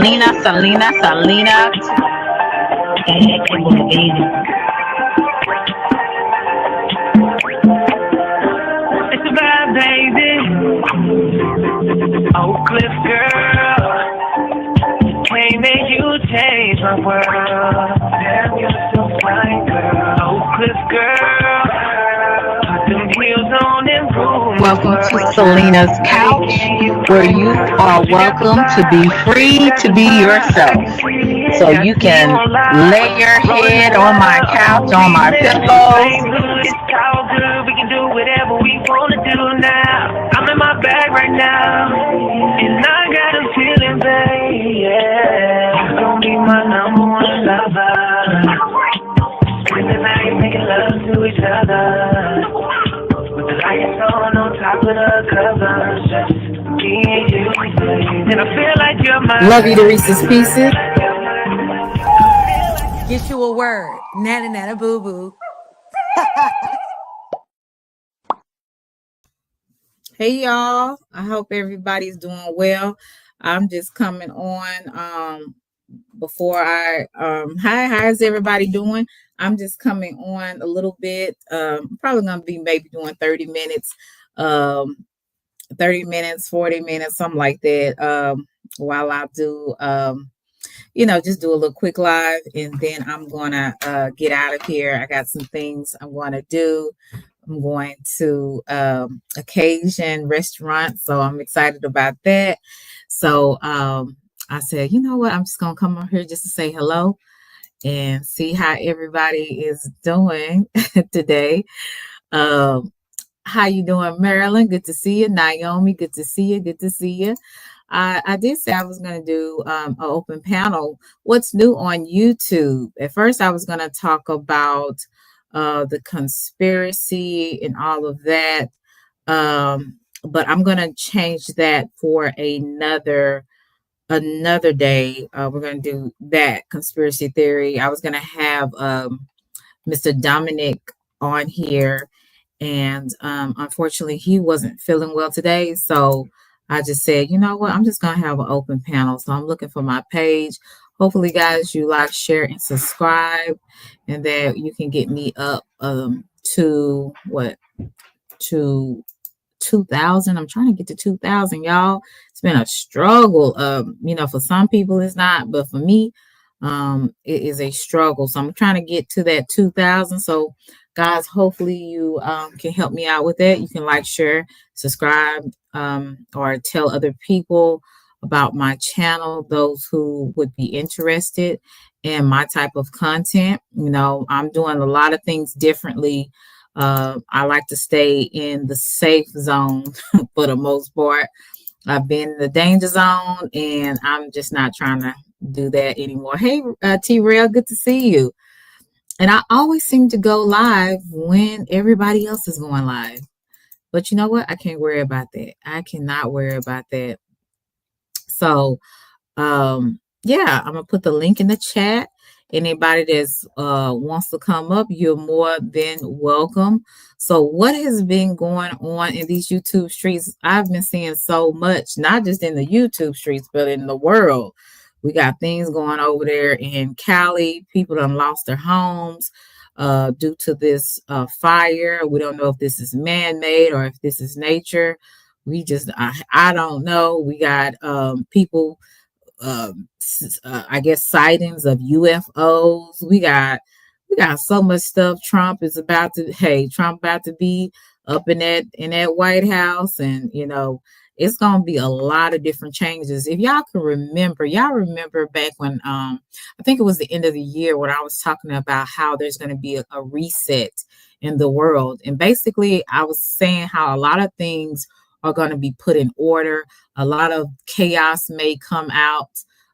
Selena. It's a vibe, baby. Oak Cliff girl, can't make you change my world. Damn, you're so fine, girl. Oak Cliff girl, put them heels on and prove. Welcome to Selena's Couch, where you are welcome to be free to be yourself. So you can lay your head on my couch, on my pillows. It's all good, we can do whatever we wanna do now. I'm in my bag right now, and I got a feeling, babe, yeah. You gon' be my number one lover. Spend the night making love to each other, with the lights on top of the covers. Just me and you, babe. And I feel like you're my love you to Reese's Pieces. Get you a word. Nana nana boo boo. Hey y'all, I hope everybody's doing well. I'm just coming on before I how's everybody doing? I'm just coming on a little bit. Probably gonna be maybe doing 30 minutes, 30 minutes, 40 minutes, something like that. While I do just do a little quick live, and then I'm gonna get out of here. I got some things I'm gonna do. I'm going to Occasion restaurant, so I'm excited about that. So I said, you know what, I'm just gonna come on here just to say hello and see how everybody is doing today. How you doing, Marilyn? Good to see you. Naomi, good to see you. Good to see you. I did say I was going to do an open panel. What's new on YouTube? At first, I was going to talk about the conspiracy and all of that. But I'm going to change that for another day. We're going to do that conspiracy theory. I was going to have Mr. Dominic on here, and unfortunately, he wasn't feeling well today. So I just said, you know what, I'm just going to have an open panel. So I'm looking for my page. Hopefully, guys, you like, share, and subscribe, and that you can get me up to 2,000. I'm trying to get to 2,000, y'all. It's been a struggle. For some people it's not, but for me, it is a struggle. So I'm trying to get to that 2,000. So guys, hopefully you can help me out with that. You can like, share, subscribe, or tell other people about my channel, those who would be interested in my type of content. I'm doing a lot of things differently. I like to stay in the safe zone for the most part. I've been in the danger zone, and I'm just not trying to do that anymore. Hey, T-Rail, good to see you. And I always seem to go live when everybody else is going live. But you know what? I can't worry about that. I cannot worry about that. So, I'm going to put the link in the chat. Anybody that wants to come up, you're more than welcome. So what has been going on in these YouTube streets? I've been seeing so much, not just in the YouTube streets, but in the world. We got things going over there in Cali. People done lost their homes due to this fire. We don't know if this is man-made or if this is nature. I don't know. We got people, I guess, sightings of UFOs. We got so much stuff. Trump about to be up in that White House, and it's going to be a lot of different changes. If y'all can remember, back when I think it was the end of the year when I was talking about how there's going to be a reset in the world. And basically I was saying how a lot of things are going to be put in order. A lot of chaos may come out,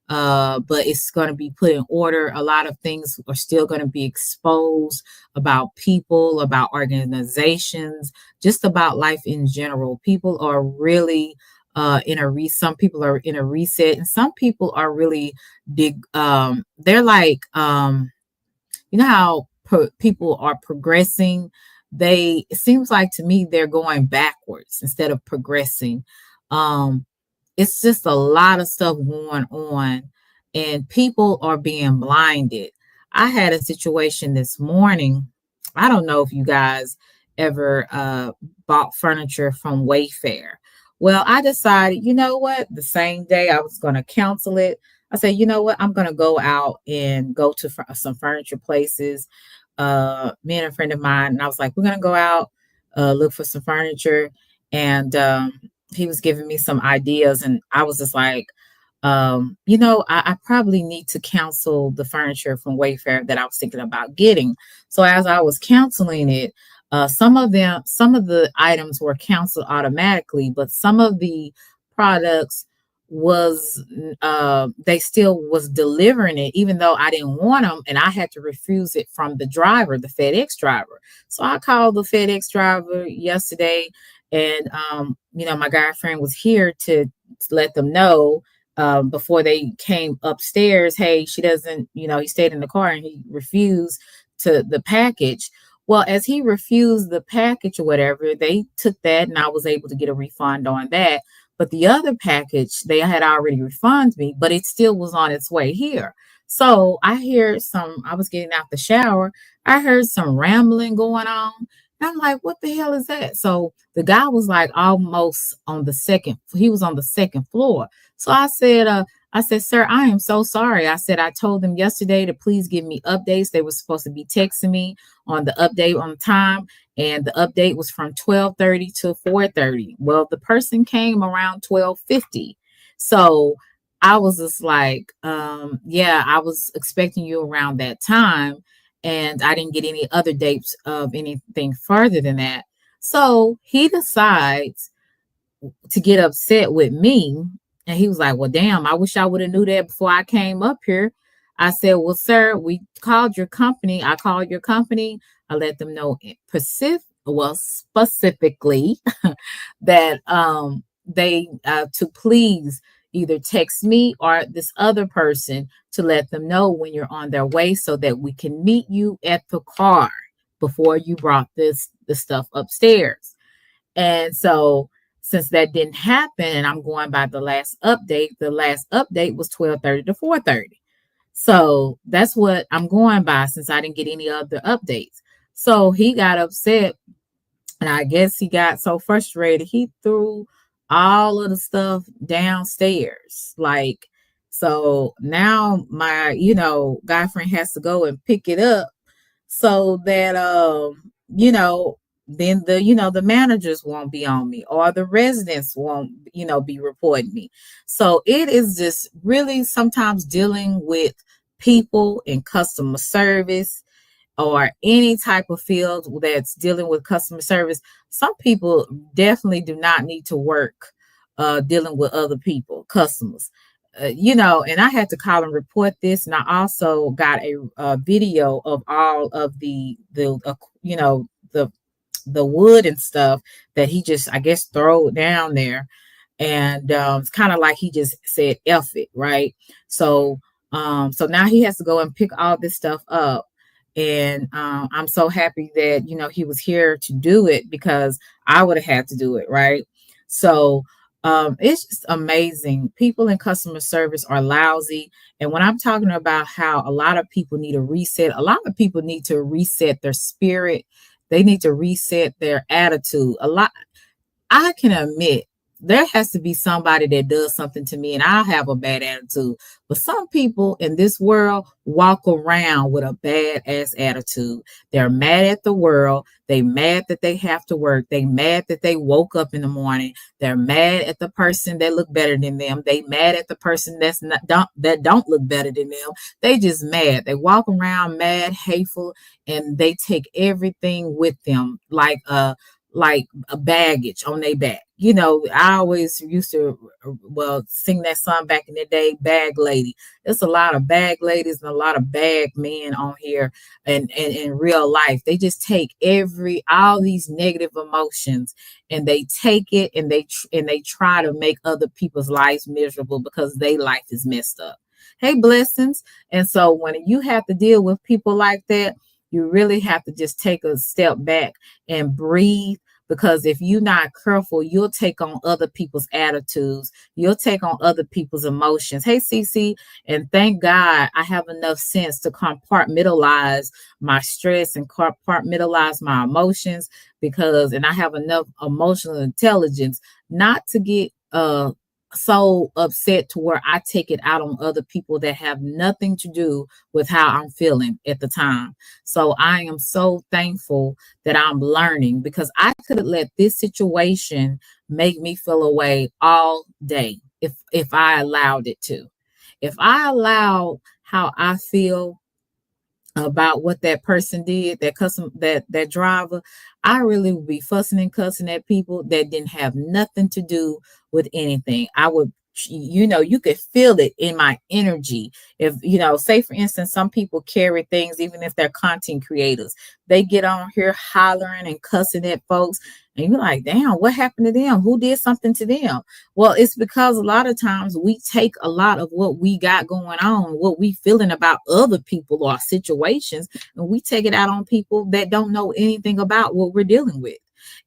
but it's going to be put in order. A lot of things are still going to be exposed about people, about organizations, just about life in general. People are really some people are in a reset, and some people are really big. They're like, how people are progressing. It seems like to me they're going backwards instead of progressing. It's just a lot of stuff going on and people are being blinded. I had a situation this morning. I don't know if you guys ever bought furniture from Wayfair. Well, I decided, you know what? The same day I was going to cancel it. I said, you know what? I'm going to go out and go to some furniture places. Me and a friend of mine, and I was like, we're going to go out, look for some furniture. And he was giving me some ideas, and I was just like, I probably need to cancel the furniture from Wayfair that I was thinking about getting. So as I was canceling it, some of the items were canceled automatically, but some of the products was they still was delivering it even though I didn't want them, and I had to refuse it from the driver, the FedEx driver. So I called the FedEx driver yesterday, and my guy friend was here to let them know before they came upstairs. Hey, she doesn't, he stayed in the car and he refused to the package. Well, as he refused the package or whatever, they took that and I was able to get a refund on that. But the other package, they had already refunded me, but it still was on its way here. So I was getting out the shower. I heard some rambling going on. And I'm like, what the hell is that? So the guy was like almost he was on the second floor. So I said, sir, I am so sorry. I said, I told them yesterday to please give me updates. They were supposed to be texting me on the update on time. And the update was from 12:30 to 4:30. Well, the person came around 12:50. So I was just like, yeah, I was expecting you around that time. And I didn't get any other dates of anything further than that. So he decides to get upset with me. And he was like, well, damn, I wish I would have knew that before I came up here. I said, well, sir, we called your company. I called your company. I let them know specifically that they to please either text me or this other person to let them know when you're on their way so that we can meet you at the car before you brought the stuff upstairs. And so since that didn't happen, and I'm going by the last update was 12:30 to 4:30. So that's what I'm going by since I didn't get any other updates. So he got upset, and I guess he got so frustrated, he threw all of the stuff downstairs. So now my, guy friend has to go and pick it up so that, then the managers won't be on me or the residents won't, be reporting me. So it is just really sometimes dealing with people in customer service or any type of field that's dealing with customer service. Some people definitely do not need to work dealing with other people, customers. And I had to call and report this, and I also got a video of all of the wood and stuff that he just, I guess, throw down there. And it's kind of like he just said F it, right? So now he has to go and pick all this stuff up. And I'm so happy that, he was here to do it because I would have had to do it, right? So it's just amazing. People in customer service are lousy. And when I'm talking about how a lot of people need a reset, a lot of people need to reset their spirit. They need to reset their attitude. I can admit there has to be somebody that does something to me and I have a bad attitude. But some people in this world walk around with a bad ass attitude. They're mad at the world. They mad that they have to work. They mad that they woke up in the morning. They're mad at the person that look better than them. They mad at the person that don't look better than them. They just mad. They walk around mad, hateful, and they take everything with them like a baggage on their back. I always used to, sing that song back in the day, Bag Lady. There's a lot of bag ladies and a lot of bag men on here and in real life. They just take all these negative emotions and they take it and they try to make other people's lives miserable because their life is messed up. Hey, blessings. And so when you have to deal with people like that, you really have to just take a step back and breathe, because if you're not careful, you'll take on other people's attitudes. You'll take on other people's emotions. Hey, Cece, and thank God I have enough sense to compartmentalize my stress and compartmentalize my emotions, and I have enough emotional intelligence not to get so upset to where I take it out on other people that have nothing to do with how I'm feeling at the time. So I am so thankful that I'm learning, because I could have let this situation make me feel away all day if I allowed it to. If I allowed how I feel about what that person did, that driver, I really would be fussing and cussing at people that didn't have nothing to do with anything. I would, you could feel it in my energy. If, say for instance, some people carry things, even if they're content creators, they get on here hollering and cussing at folks, and you're like, damn, what happened to them? Who did something to them? Well, it's because a lot of times we take a lot of what we got going on, what we feeling about other people or situations, and we take it out on people that don't know anything about what we're dealing with.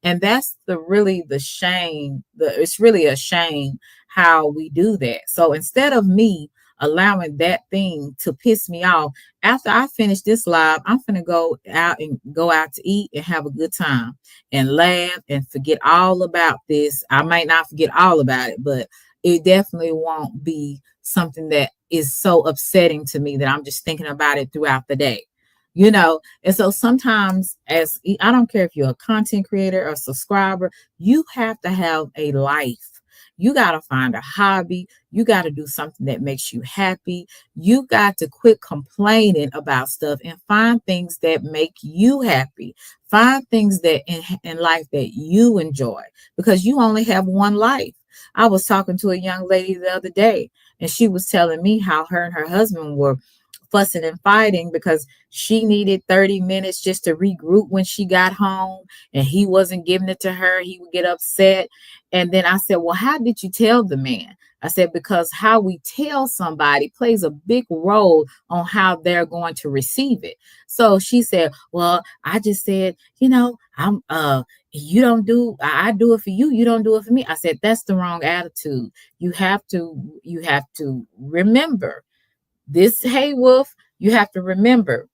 And that's the shame. It's really a shame how we do that. So instead of me allowing that thing to piss me off, after I finish this live, I'm gonna go out to eat and have a good time and laugh and forget all about this. I might not forget all about it, but it definitely won't be something that is so upsetting to me that I'm just thinking about it throughout the day. And so sometimes, I don't care if you're a content creator or subscriber, you have to have a life. You got to find a hobby. You got to do something that makes you happy. You got to quit complaining about stuff and find things that make you happy. Find things that in life that you enjoy, because you only have one life. I was talking to a young lady the other day, and she was telling me how her and her husband were fussing and fighting because she needed 30 minutes just to regroup when she got home, and he wasn't giving it to her. He would get upset. And then I said, well, how did you tell the man? I said, because how we tell somebody plays a big role on how they're going to receive it. So she said, well, I just said, you don't do, I do it for you. You don't do it for me. I said, that's the wrong attitude. You have to remember this. Hey, Wolf, you have to remember,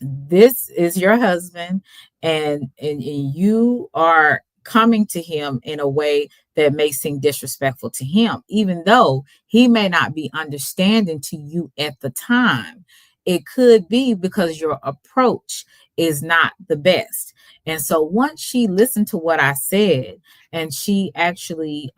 this is your husband, and you are coming to him in a way that may seem disrespectful to him, even though he may not be understanding to you at the time. It could be because your approach is not the best. And so once she listened to what I said, and she actually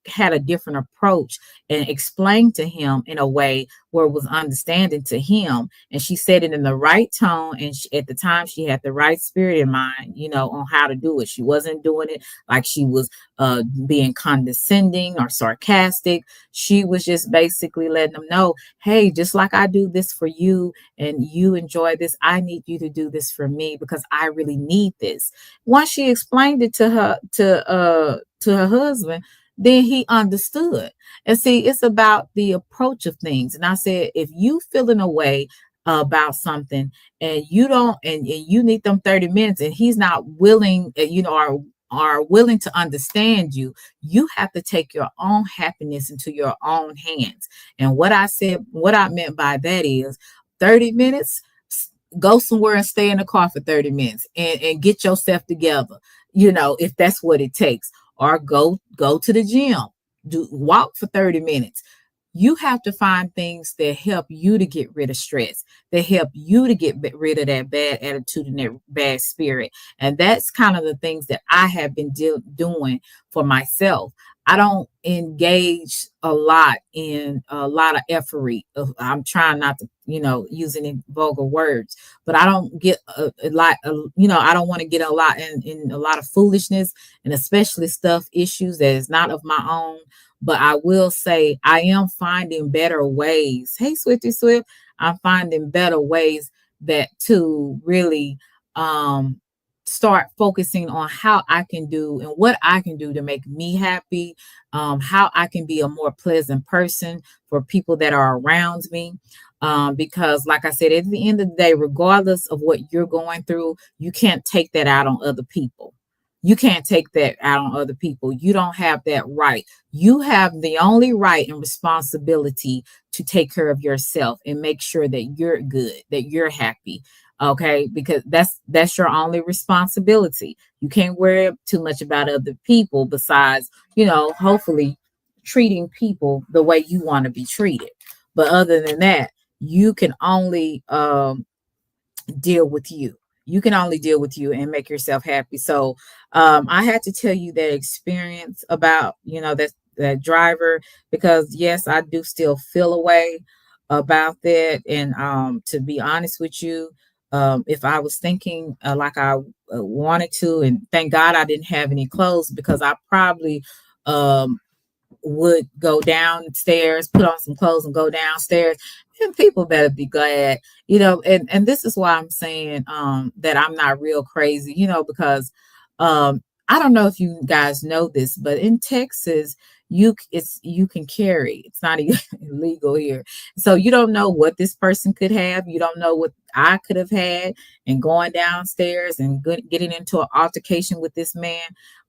had a different approach and explained to him in a way where it was understanding to him, and she said it in the right tone, and at the time she had the right spirit in mind, on how to do it. She wasn't doing it like she was being condescending or sarcastic. She was just basically letting them know, hey, just like I do this for you and you enjoy this, I need you to do this for me because I really need this. Once she explained it to her husband, then he understood. And see, it's about the approach of things. And I said, if you feeling a way about something, and you don't, and you need them 30 minutes, and he's not willing, are willing to understand you, you have to take your own happiness into your own hands. And what I meant by that is 30 minutes, go somewhere and stay in the car for 30 minutes and get yourself together, if that's what it takes. Or go to the gym, walk for 30 minutes. You have to find things that help you to get rid of stress, that help you to get rid of that bad attitude and that bad spirit. And that's kind of the things that I have been doing for myself. I don't engage a lot in a lot of effery. I'm trying not to, use any vulgar words, but I don't get a lot, I don't want to get a lot in a lot of foolishness, and especially issues that is not of my own. But I will say I am finding better ways. Hey, Swifty Swift, I'm finding better ways that to really start focusing on how I can do and what I can do to make me happy, how I can be a more pleasant person for people that are around me. Because, like I said, at the end of the day, regardless of what you're going through, you can't take that out on other people. You can't take that out on other people. You don't have that right. You have the only right and responsibility to take care of yourself and make sure that you're good, that you're happy. Okay, because that's your only responsibility. You can't worry too much about other people besides, hopefully treating people the way you want to be treated. But other than that, you can only deal with you. You can only deal with you and make yourself happy. So I had to tell you that experience about, that driver, because yes, I do still feel a way about that. And to be honest with you, if I was thinking like I wanted to, and thank God I didn't have any clothes, because I probably um, would go downstairs, put on some clothes and go downstairs. And people better be glad, and this is why I'm saying that I'm not real crazy, because I don't know if you guys know this, but in Texas, you can carry. It's not illegal here. So you don't know what this person could have. You don't know what I could have had, and going downstairs and getting into an altercation with this man.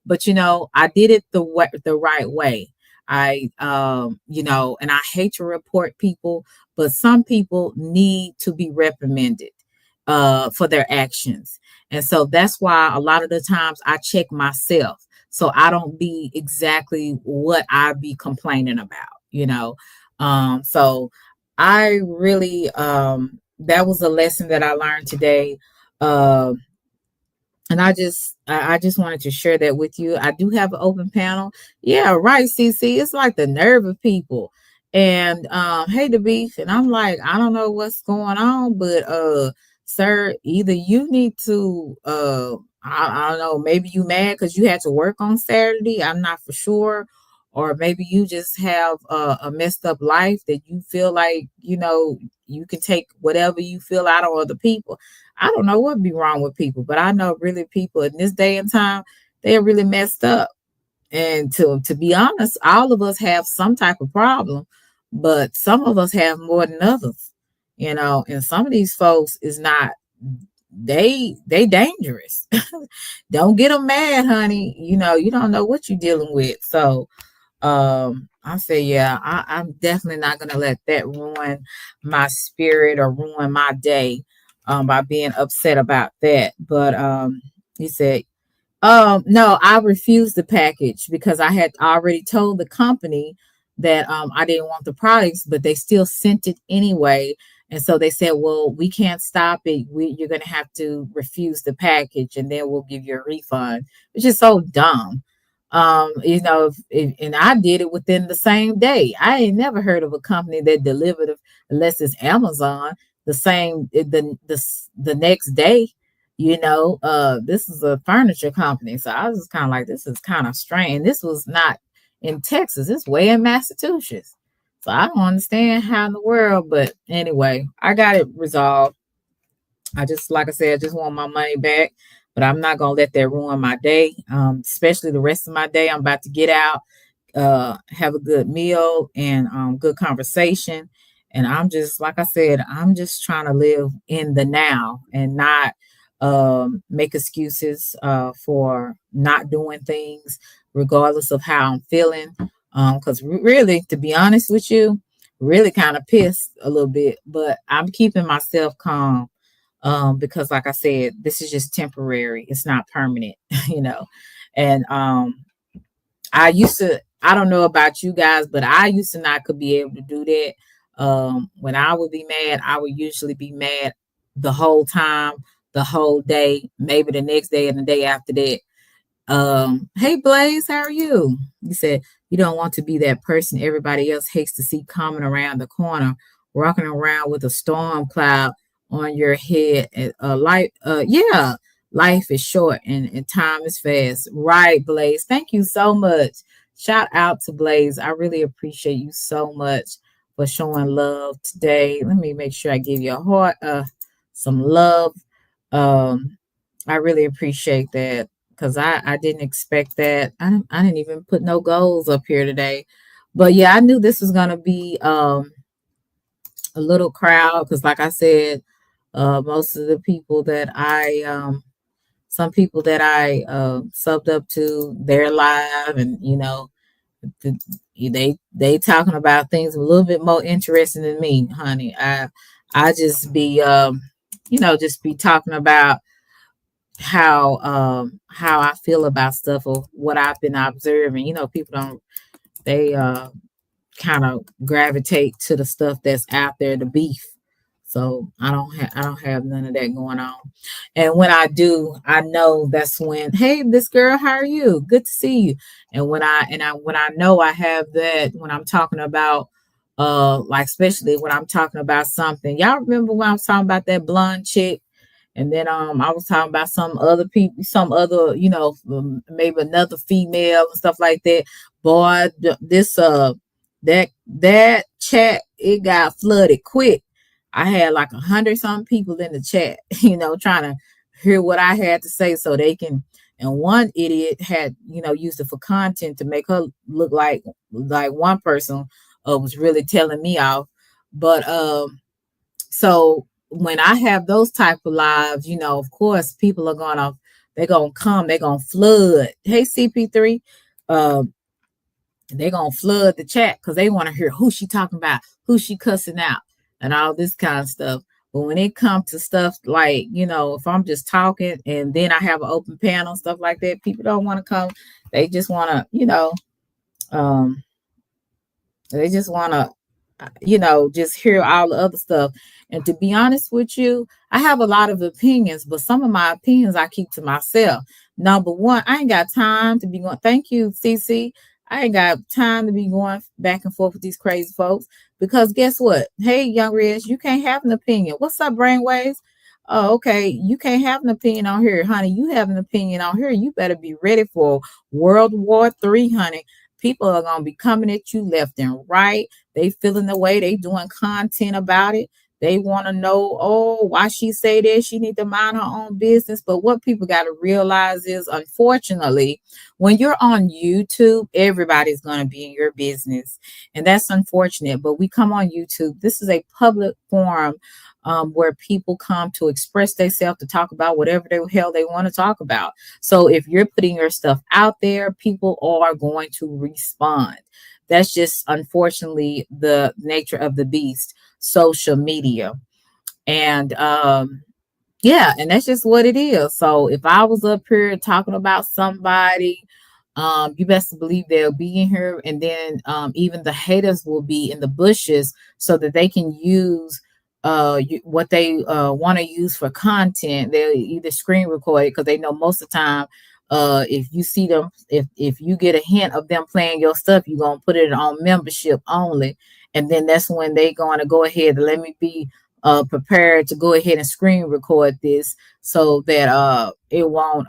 But I did it the right way. And I hate to report people, but some people need to be reprimanded for their actions. And so that's why a lot of the times I check myself so I don't be exactly what I be complaining about. So I really, that was a lesson that I learned today. Uh, and I just wanted to share that with you. I do have an open panel. Yeah, right, CC. It's like the nerve of people. And hey, the beef. And I'm like, I don't know what's going on, but sir, either you need to I don't know, maybe you mad because you had to work on Saturday. I'm not for sure. Or maybe you just have a messed up life that you feel like, you can take whatever you feel out on other people. I don't know what be wrong with people, but I know really people in this day and time, they're really messed up. And to be honest, all of us have some type of problem, but some of us have more than others, and some of these folks is not, they dangerous. Don't get them mad, honey. You don't know what you're dealing with. So I say, yeah, I'm definitely not gonna let that ruin my spirit or ruin my day by being upset about that. But he said, no, I refused the package because I had already told the company that I didn't want the products, but they still sent it anyway. And so they said, well, we can't stop it. You're going to have to refuse the package and then we'll give you a refund, which is so dumb. And I did it within the same day. I ain't never heard of a company that delivered, unless it's Amazon, the next day. This is a furniture company. So I was just kind of like, this is kind of strange. This was not in Texas, it's way in Massachusetts. So I don't understand how in the world, but anyway, I got it resolved. Like I said, I just want my money back, but I'm not going to let that ruin my day, especially the rest of my day. I'm about to get out, have a good meal and good conversation. And I'm just, like I said, I'm just trying to live in the now and not make excuses for not doing things, regardless of how I'm feeling. Because really, to be honest with you, really kind of pissed a little bit, but I'm keeping myself calm because, like I said, this is just temporary. It's not permanent, you know. And I don't know about you guys, but I used to not could be able to do that. When I would be mad, I would usually be mad the whole time, the whole day, maybe the next day and the day after that. Hey Blaze, how are you? You said you don't want to be that person everybody else hates to see coming around the corner, walking around with a storm cloud on your head. Yeah, life is short and time is fast. Right, Blaze. Thank you so much. Shout out to Blaze. I really appreciate you so much for showing love today. Let me make sure I give you a heart, some love. Um, I really appreciate that because I didn't expect that. I didn't even put no goals up here today. But yeah, I knew this was gonna be a little crowd because like I said, most of the people that I some people that I subbed up to, they're live, and the, they talking about things a little bit more interesting than me, honey. I just be just be talking about how I feel about stuff or what I've been observing. People don't they kind of gravitate to the stuff that's out there, the beef. So I don't have none of that going on. And when I do, I know that's when, hey, this girl, how are you? Good to see you. And when I know I have that, when I'm talking about like especially when I'm talking about something. Y'all remember when I was talking about that blonde chick? And then I was talking about some other people, some other, maybe another female and stuff like that. Boy, this that chat, it got flooded quick. I had like 100 some people in the chat, trying to hear what I had to say so they can. And one idiot had, used it for content to make her look like one person was really telling me off. But so when I have those type of lives, of course, people are they're gonna come, they're gonna flood. Hey, CP3, they're gonna flood the chat because they want to hear who she talking about, who she cussing out, and all this kind of stuff. But when it comes to stuff like, if I'm just talking and then I have an open panel, stuff like that, people don't want to come. They just want to, um, they just want to, just hear all the other stuff. And to be honest with you, I have a lot of opinions, but some of my opinions I keep to myself. Number one, I ain't got time to be going. Thank you, CC. I ain't got time to be going back and forth with these crazy folks because guess what? Hey, Young Rich, you can't have an opinion. What's up, Brainwaves? Oh, okay. You can't have an opinion on here, honey. You have an opinion on here. You better be ready for World War III, honey. People are gonna be coming at you left and right. They feeling the way, they doing content about it. They want to know, oh, why she say that? She need to mind her own business. But what people got to realize is, unfortunately, when you're on YouTube, everybody's going to be in your business. And that's unfortunate. But we come on YouTube. This is a public forum where people come to express themselves, to talk about whatever the hell they want to talk about. So if you're putting your stuff out there, people are going to respond. That's just unfortunately the nature of the beast, social media. And yeah, and that's just what it is. So if I was up here talking about somebody, you best believe they'll be in here, and then even the haters will be in the bushes so that they can use what they want to use for content. They'll either screen record it because they know most of the time, if you see them, if you get a hint of them playing your stuff, you're gonna put it on membership only, and then that's when they gonna go ahead and let me be prepared to go ahead and screen record this so that it won't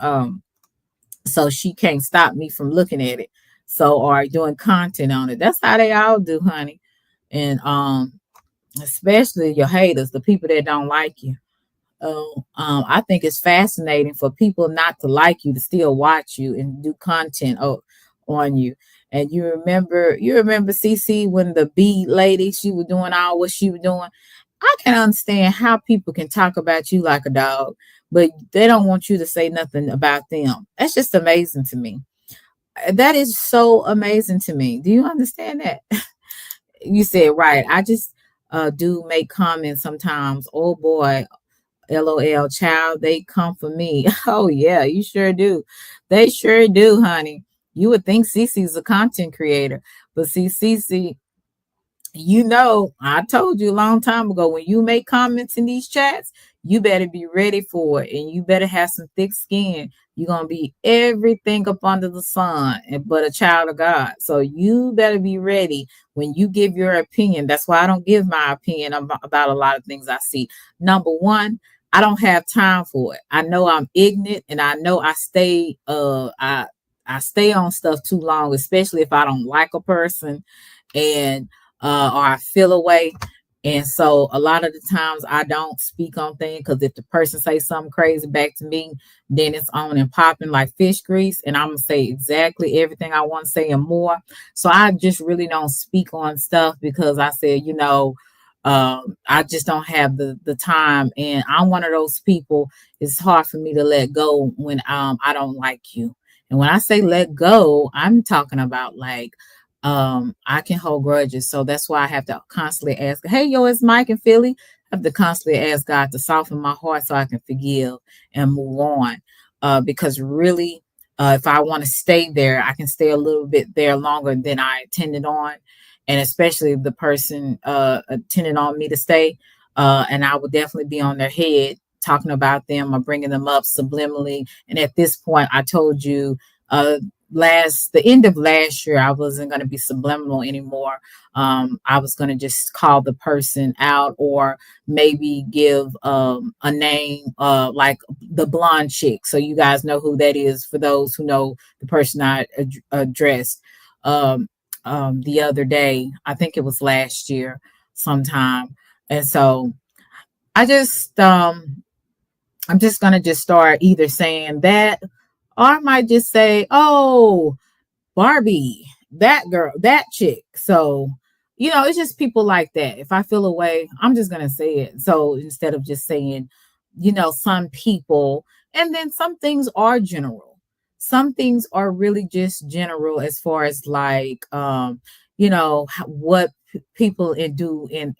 so she can't stop me from looking at it, so or doing content on it. That's how they all do, honey. And especially your haters, the people that don't like you. I think it's fascinating for people not to like you to still watch you and do content on you. And you remember CC when the bee lady, she was doing all what she was doing. I can understand how people can talk about you like a dog, but they don't want you to say nothing about them. That's just amazing to me. That is so amazing to me. Do you understand that? You said right. I just do make comments sometimes. Oh boy, LOL, child, they come for me. Oh yeah, you sure do. They sure do, honey. You would think Cece's a content creator, but see, Cece, I told you a long time ago, when you make comments in these chats, you better be ready for it, and you better have some thick skin. You're gonna be everything up under the sun, but a child of God. So you better be ready when you give your opinion. That's why I don't give my opinion about a lot of things I see. Number one, I don't have time for it. I know I'm ignorant, and I know I stay on stuff too long, especially if I don't like a person, and or I feel away. And so a lot of the times I don't speak on things because if the person say something crazy back to me, then it's on and popping like fish grease. And I'm gonna say exactly everything I want to say and more. So I just really don't speak on stuff because I said, I just don't have the time. And I'm one of those people, it's hard for me to let go when I don't like you. And when I say let go, I'm talking about like I can hold grudges. So that's why I have to constantly ask, hey, yo, it's Mike and Philly. I have to constantly ask God to soften my heart so I can forgive and move on. Because really, if I want to stay there, I can stay a little bit there longer than I intended on. And especially if the person intended on me to stay. And I would definitely be on their head talking about them or bringing them up subliminally. And at this point, I told you, the end of last year, I wasn't going to be subliminal anymore. I was going to just call the person out or maybe give a name, like the blonde chick, so you guys know who that is, for those who know the person I addressed the other day. I think it was last year sometime. And so I just I'm just going to just start either saying that, or I might just say, oh, Barbie, that girl, that chick. So, it's just people like that. If I feel a way, I'm just going to say it. So instead of just saying, some people, and then some things are general. Some things are really just general as far as like, what people do in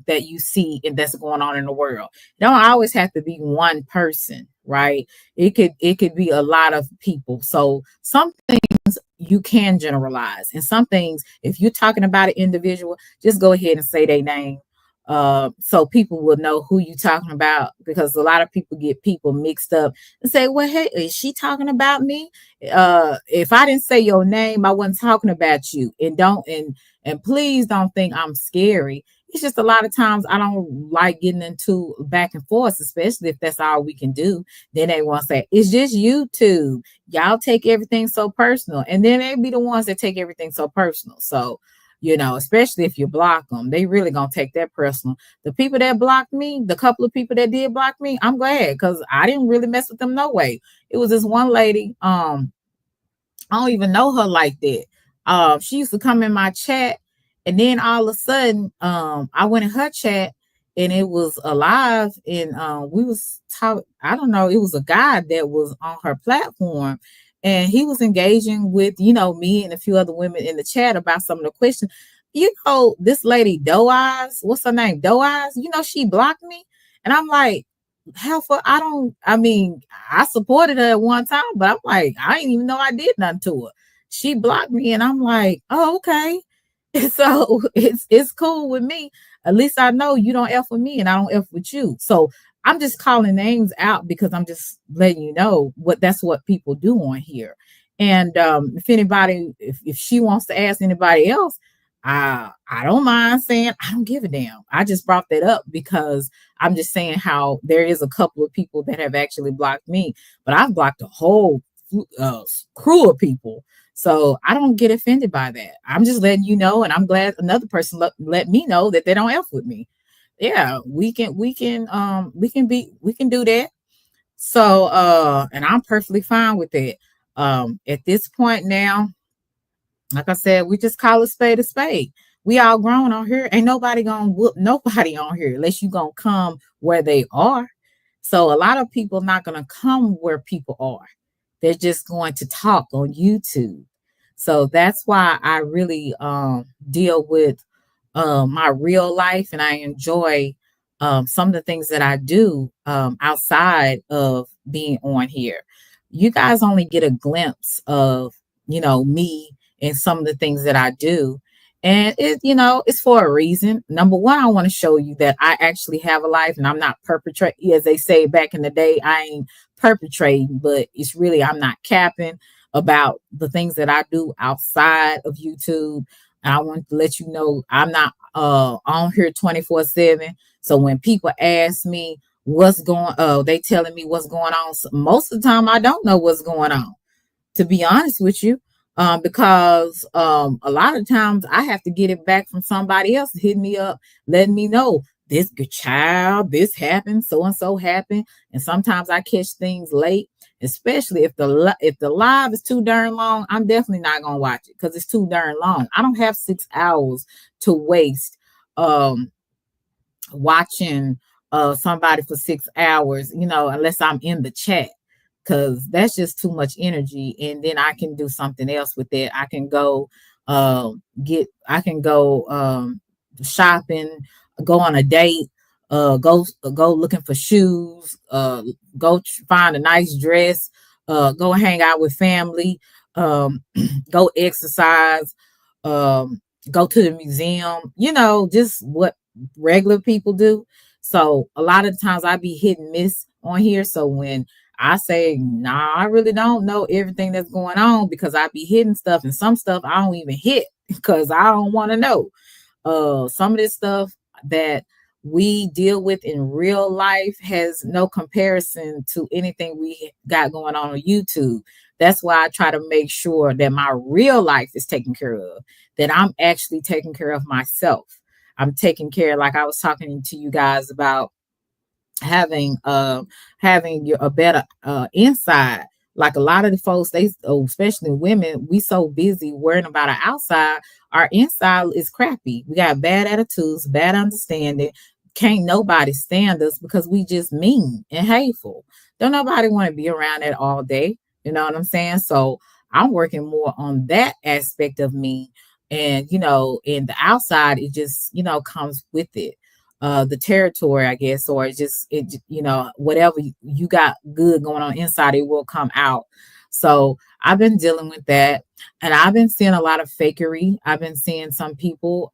that you see and that's going on in the world. It don't always have to be one person, right? It could be a lot of people. So some things you can generalize, and some things, if you're talking about an individual, just go ahead and say their name, so people will know who you're talking about, because a lot of people get people mixed up and say, well, hey, is she talking about me? If I didn't say your name, I wasn't talking about you. And please don't think I'm scary. It's just a lot of times I don't like getting into back and forth, especially if that's all we can do. Then they want to say, it's just YouTube. Y'all take everything so personal. And then they be the ones that take everything so personal. So, especially if you block them, they really going to take that personal. The people that blocked me, the couple of people that did block me, I'm glad, because I didn't really mess with them no way. It was this one lady, I don't even know her like that. She used to come in my chat, and then all of a sudden, I went in her chat and it was alive, and we was talking. I don't know, it was a guy that was on her platform, and he was engaging with, me and a few other women in the chat about some of the questions. This lady Doe Eyes, what's her name? Doe Eyes, she blocked me. And I'm like, I supported her at one time, but I'm like, I didn't even know I did nothing to her. She blocked me, and I'm like, oh, okay. So it's cool with me. At least I know you don't F with me and I don't F with you. So I'm just calling names out because I'm just letting you know that's what people do on here. And if she wants to ask anybody else, I don't mind saying I don't give a damn. I just brought that up because I'm just saying how there is a couple of people that have actually blocked me, but I've blocked a whole crew of people. So I don't get offended by that. I'm just letting you know, and I'm glad another person let me know that they don't F with me. Yeah, we can do that. So and I'm perfectly fine with that. At this point now, like I said, we just call a spade a spade. We all grown on here. Ain't nobody gonna whoop nobody on here unless you gonna come where they are. So a lot of people not gonna come where people are. They're just going to talk on YouTube. So that's why I really deal with my real life, and I enjoy some of the things that I do outside of being on here. You guys only get a glimpse of, me and some of the things that I do. And it's for a reason. Number one, I want to show you that I actually have a life and I'm not perpetrating, as they say back in the day, I ain't perpetrating, but it's really, I'm not capping about the things that I do outside of YouTube. And I want to let you know I'm not on here 24/7. So when people ask me they telling me what's going on. So most of the time I don't know what's going on, to be honest with you. because a lot of times I have to get it back from somebody else hitting me up, letting me know this good child, this happened, so and so happened, and sometimes I catch things late, especially if the live is too darn long. I'm definitely not gonna watch it because it's too darn long. I don't have 6 hours to waste watching somebody for 6 hours, unless I'm in the chat, because that's just too much energy. And then I can do something else with it. I can go shopping, go on a date, go looking for shoes, find a nice dress, go hang out with family, go exercise, go to the museum, just what regular people do. So a lot of times I be hit and miss on here. So when I say, nah, I really don't know everything that's going on, because I be hitting stuff, and some stuff I don't even hit because I don't want to know. Some of this stuff that we deal with in real life has no comparison to anything we got going on YouTube. That's why I try to make sure that my real life is taken care of, that I'm actually taking care of myself. I'm taking care, like I was talking to you guys about, having a better inside. Like a lot of the folks, especially women, we so busy worrying about our outside, our inside is crappy. We got bad attitudes, bad understanding. Can't nobody stand us because we just mean and hateful. Don't nobody want to be around that all day. You know what I'm saying? So I'm working more on that aspect of me. And in the outside, it just comes with it, the territory, I guess, or whatever you got good going on inside, it will come out. So I've been dealing with that, and I've been seeing a lot of fakery. I've been seeing some people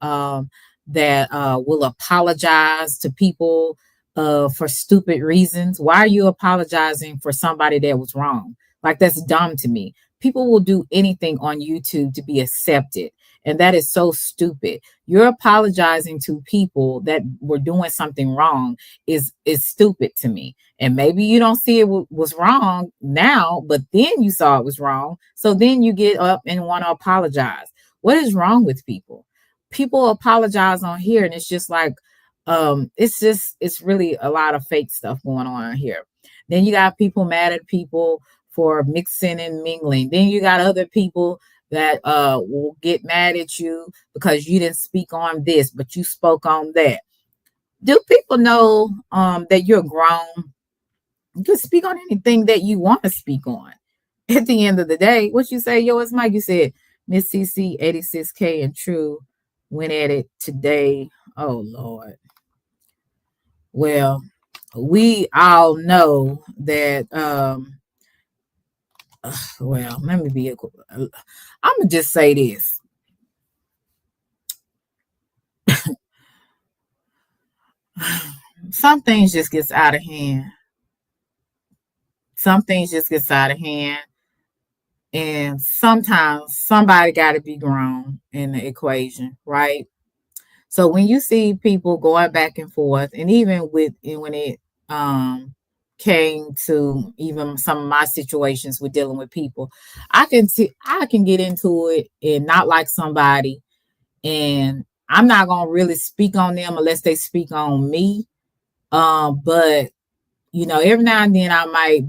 that will apologize to people for stupid reasons. Why are you apologizing for somebody that was wrong? Like, that's dumb to me. People will do anything on YouTube to be accepted. And that is so stupid. You're apologizing to people that were doing something wrong is stupid to me. And maybe you don't see it was wrong now, but then you saw it was wrong. So then you get up and want to apologize. What is wrong with people? People apologize on here, and it's just like, it's really a lot of fake stuff going on here. Then you got people mad at people for mixing and mingling. Then you got other people that will get mad at you because you didn't speak on this, but you spoke on that. Do people know that you're grown? You can speak on anything that you want to speak on. At the end of the day, what you say, yo, it's Mike. You said Miss CC 86K and True went at it today. Oh Lord. Well, we all know that well, let me be I'm gonna just say this. Some things just gets out of hand. Some things just gets out of hand. And sometimes somebody got to be grown in the equation, right? So when you see people going back and forth, and even when it came to even some of my situations with dealing with people, I can get into it and not like somebody, and I'm not gonna really speak on them unless they speak on me. But every now and then I might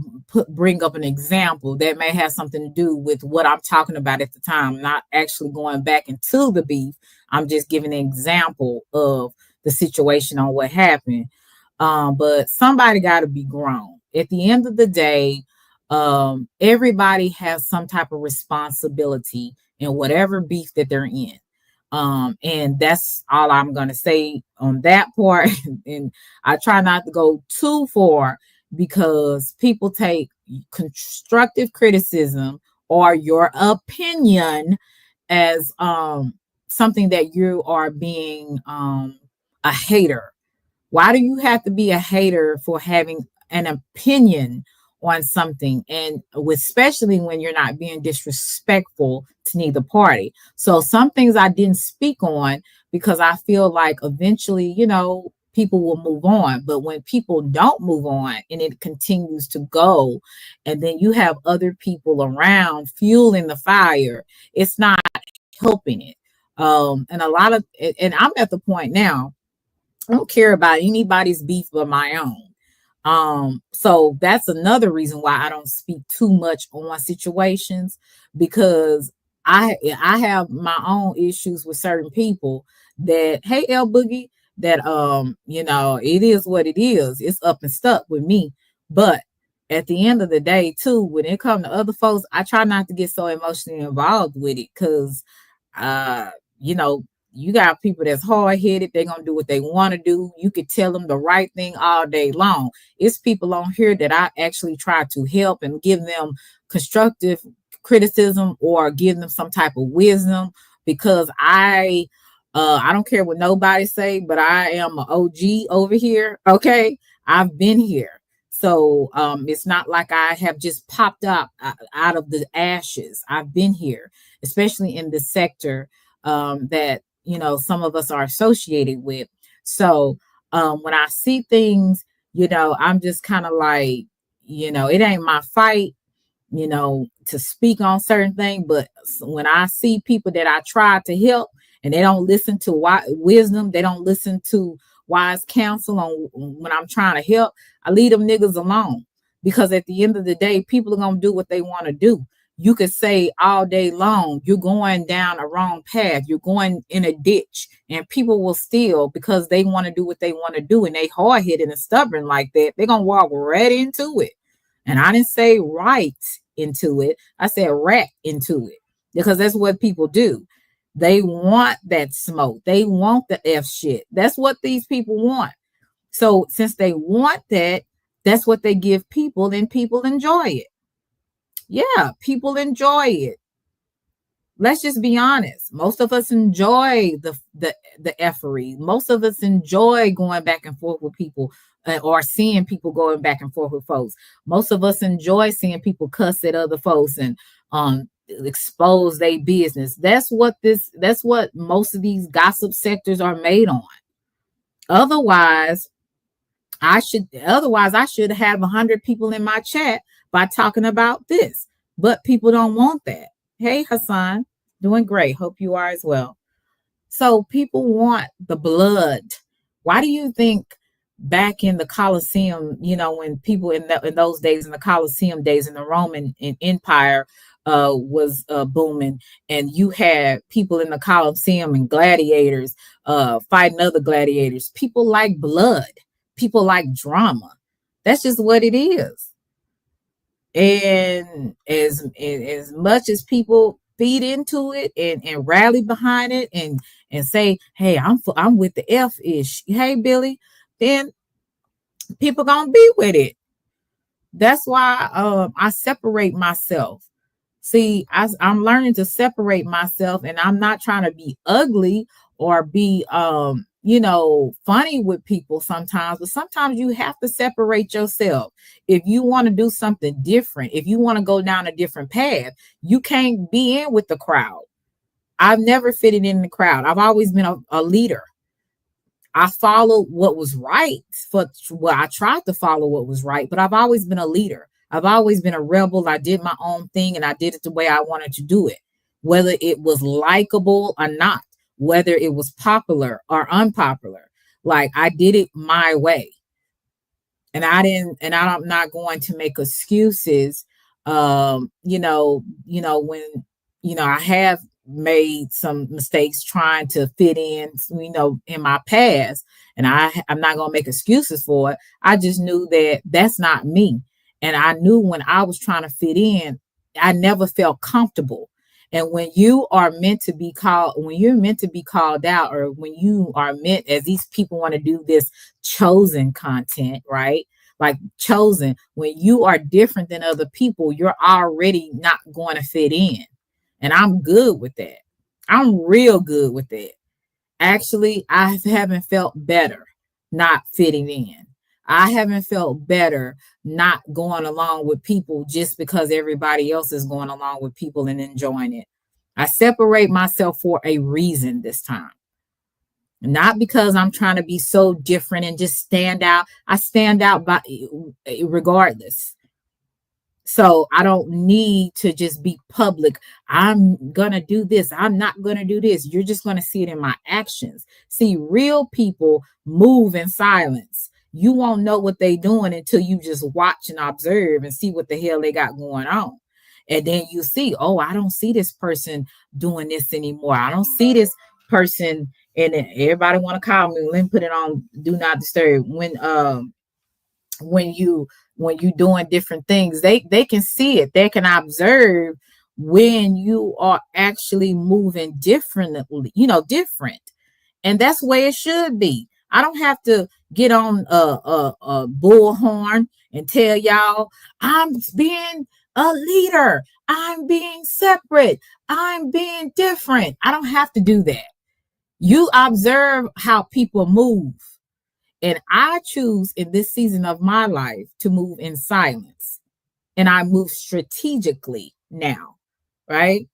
bring up an example that may have something to do with what I'm talking about at the time, not actually going back into the beef. I'm just giving an example of the situation on what happened. But somebody got to be grown. At the end of the day, everybody has some type of responsibility in whatever beef that they're in. And that's all I'm going to say on that part. And I try not to go too far, because people take constructive criticism or your opinion as something that you are being a hater. Why do you have to be a hater for having an opinion on something, and especially when you're not being disrespectful to neither party? So some things I didn't speak on because I feel like eventually, people will move on. But when people don't move on and it continues to go, and then you have other people around fueling the fire, it's not helping it. And a lot of, and I'm at the point now, I don't care about anybody's beef but my own. So that's another reason why I don't speak too much on situations, because I have my own issues with certain people that, hey, L Boogie, that it is what it is. It's up and stuck with me. But at the end of the day, too, when it comes to other folks, I try not to get so emotionally involved with it, because uh, you know, you got people that's hard headed. They're gonna do what they want to do. You could tell them the right thing all day long. It's people on here that I actually try to help and give them constructive criticism or give them some type of wisdom, because I don't care what nobody say, but I am an OG over here. Okay, I've been here. So it's not like I have just popped up out of the ashes. I've been here, especially in the sector that some of us are associated with. So when I see things, I'm just kind of like, it ain't my fight, to speak on certain things. But when I see people that I try to help and they don't listen to wisdom, they don't listen to wise counsel on when I'm trying to help, I leave them niggas alone. Because at the end of the day, people are going to do what they want to do. You could say all day long, you're going down a wrong path, you're going in a ditch, and people will still, because they want to do what they want to do, and they hard-headed and stubborn like that, they're going to walk right into it. And I didn't say right into it, I said rat into it, because that's what people do. They want that smoke. They want the F shit. That's what these people want. So since they want that, that's what they give people, and people enjoy it. Yeah, people enjoy it. Let's just be honest. Most of us enjoy the effery. Most of us enjoy going back and forth with people, or seeing people going back and forth with folks. Most of us enjoy seeing people cuss at other folks and expose their business. That's what most of these gossip sectors are made on. Otherwise, I should have 100 people in my chat by talking about this. But people don't want that. Hey, Hassan, doing great. Hope you are as well. So people want the blood. Why do you think back in the Colosseum, when people in those days, in the Colosseum days, in the Roman Empire was booming, and you had people in the Colosseum and gladiators fighting other gladiators? People like blood. People like drama. That's just what it is. And as much as people feed into it and rally behind it and say, hey, I'm with the F-ish, hey Billy, then people gonna be with it. That's why I separate myself. See, I'm learning to separate myself, and I'm not trying to be ugly or be funny with people sometimes, but sometimes you have to separate yourself. If you want to do something different, if you want to go down a different path, you can't be in with the crowd. I've never fitted in the crowd. I've always been a leader. I followed what was right. I tried to follow what was right, but I've always been a leader. I've always been a rebel. I did my own thing, and I did it the way I wanted to do it, whether it was likable or not, whether it was popular or unpopular. Like, I did it my way. And I'm not going to make excuses. When, I have made some mistakes trying to fit in, in my past, and I'm not going to make excuses for it. I just knew that that's not me. And I knew when I was trying to fit in, I never felt comfortable. And when you are meant to be called, when you're meant to be called out, or when you are meant, as these people want to do this chosen content, right? Like chosen, when you are different than other people, you're already not going to fit in. And I'm good with that. I'm real good with that. Actually, I haven't felt better not fitting in. I haven't felt better not going along with people just because everybody else is going along with people and enjoying it. I separate myself for a reason this time. not because I'm trying to be so different and just stand out. I stand out by regardless. So I don't need to just be public. I'm going to do this. I'm not going to do this. You're just going to see it in my actions. See, real people move in silence. You won't know what they're doing until you just watch and observe and see what the hell they got going on. And then you see, oh, I don't see this person doing this anymore. I don't see this person. And then everybody want to call me. Let me put it on do not disturb. When you doing different things, they can see it, they can observe when you are actually moving differently, different. And that's the way it should be. I don't have to get on a bullhorn and tell y'all I'm being a leader, I'm being separate, I'm being different. I don't have to do that. You observe how people move. And I choose in this season of my life to move in silence. And I move strategically now, right?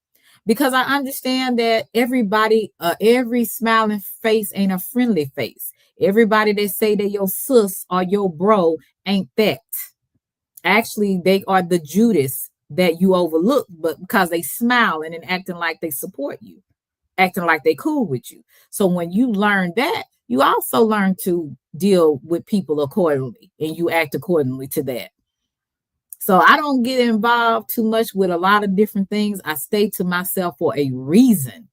Because I understand that everybody, every smiling face ain't a friendly face. Everybody that say they your sis or your bro ain't that. Actually, they are the Judas that you overlook, but because they smiling and acting like they support you, acting like they cool with you. So when you learn that, you also learn to deal with people accordingly and you act accordingly to that. So I don't get involved too much with a lot of different things. I stay to myself for a reason.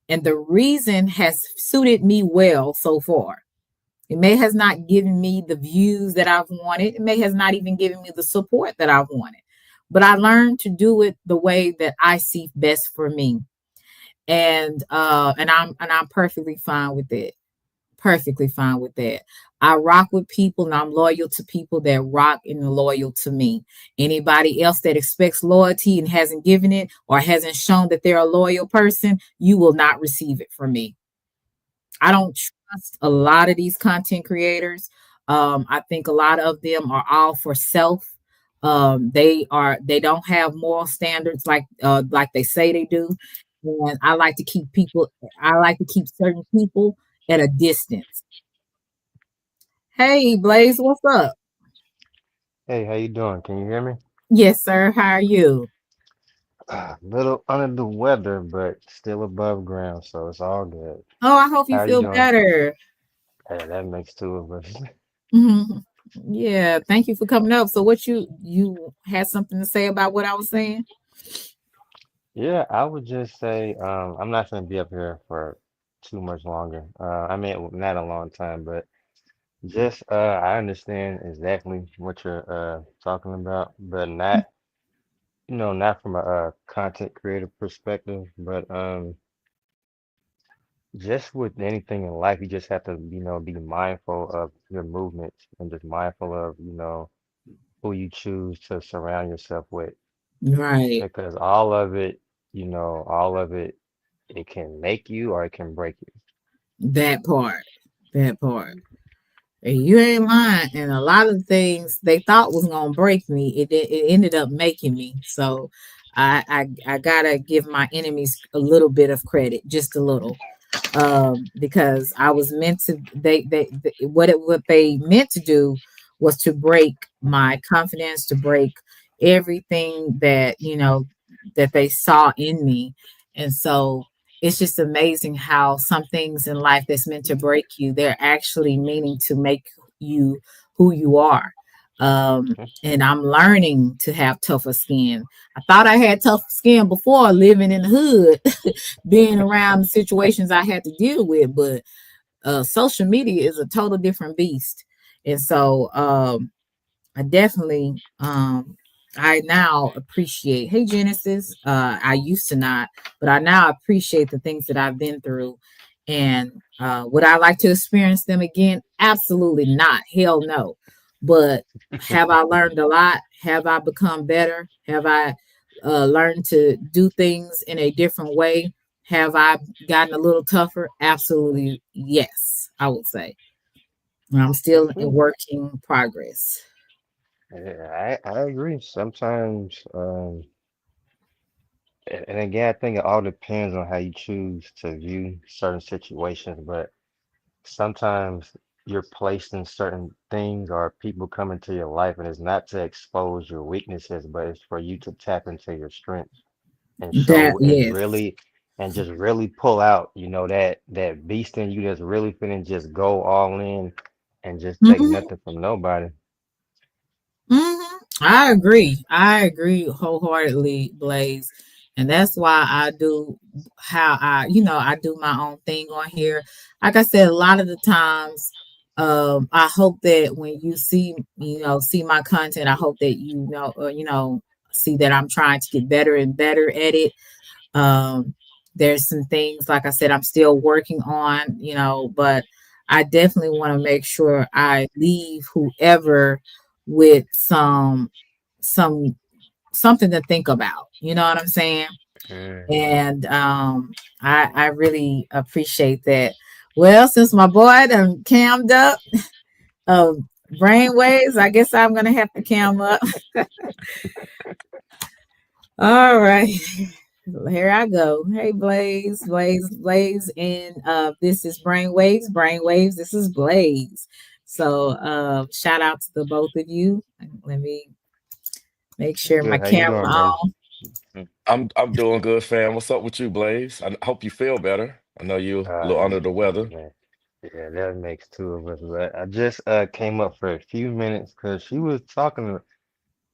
And the reason has suited me well so far. It may has not given me the views that I've wanted. It may has not even given me the support that I've wanted. But I learned to do it the way that I see best for me. And I'm perfectly fine with it. Perfectly fine with that. I rock with people and I'm loyal to people that rock and are loyal to me. Anybody else that expects loyalty and hasn't given it or hasn't shown that they're a loyal person, you will not receive it from me. I don't trust a lot of these content creators. I think a lot of them are all for self. They don't have moral standards like they say they do. And I like to keep certain people at a distance. Hey Blaze, what's up? Hey, how you doing? Can you hear me? Yes, sir. How are you? Little under the weather, but still above ground, so it's all good. Oh, I hope you How are you feel doing? better. Hey, that makes two of us. Mhm. Yeah, thank you for coming up. So what you had something to say about what I was saying? Yeah, I would just say I'm not going to be up here for too much longer. I mean, not a long time, but just I understand exactly what you're talking about, but not, not from a content creator perspective, but just with anything in life, you just have to, be mindful of your movements and just mindful of, who you choose to surround yourself with. Right. Because all of it, it can make you or it can break you. That part. That part. And you ain't lying. And a lot of things they thought was gonna break me, it ended up making me. So I gotta give my enemies a little bit of credit, just a little, because I was meant to. They what they meant to do was to break my confidence, to break everything that that they saw in me, and so it's just amazing how some things in life that's meant to break you, they're actually meaning to make you who you are. And I'm learning to have tougher skin. I thought I had tough skin before living in the hood, being around the situations I had to deal with, but social media is a total different beast. And so I definitely I now appreciate, hey Genesis, I used to not, but I now appreciate the things that I've been through. And would I like to experience them again? Absolutely not. Hell no. But have I learned a lot? Have I become better? Have I learned to do things in a different way? Have I gotten a little tougher? Absolutely yes, I would say. And I'm That's still in good. working progress. Yeah, I agree. Sometimes And again, I think it all depends on how you choose to view certain situations, but sometimes you're placed in certain things or people come into your life, and it's not to expose your weaknesses, but it's for you to tap into your strengths and That show and yes. really and just really pull out, that beast in you that's really finna just go all in and just take Mhm. nothing from nobody. I agree. I agree wholeheartedly, Blaze. And that's why I do how I do my own thing on here. Like I said, a lot of the times, I hope that when you see my content, I hope that see that I'm trying to get better and better at it. There's some things, like I said, I'm still working on, but I definitely want to make sure I leave whoever with some something to think about. You know what I'm saying? Hmm. And I really appreciate that. Well, since my boy done cammed up, uh, brainwaves, I guess I'm gonna have to cam up. All right. Here I go. Hey, Blaze, Blaze, Blaze, and this is Brainwaves, Brainwaves. This is Blaze. So, shout out to the both of you. Let me make sure my Good. How you camera doing, Blaze? on. Mm. I'm doing good, fam. What's up with you, Blaze? I hope you feel better. I know you a little under the weather. Man, yeah, that makes two of us. But I just came up for a few minutes because she was talking.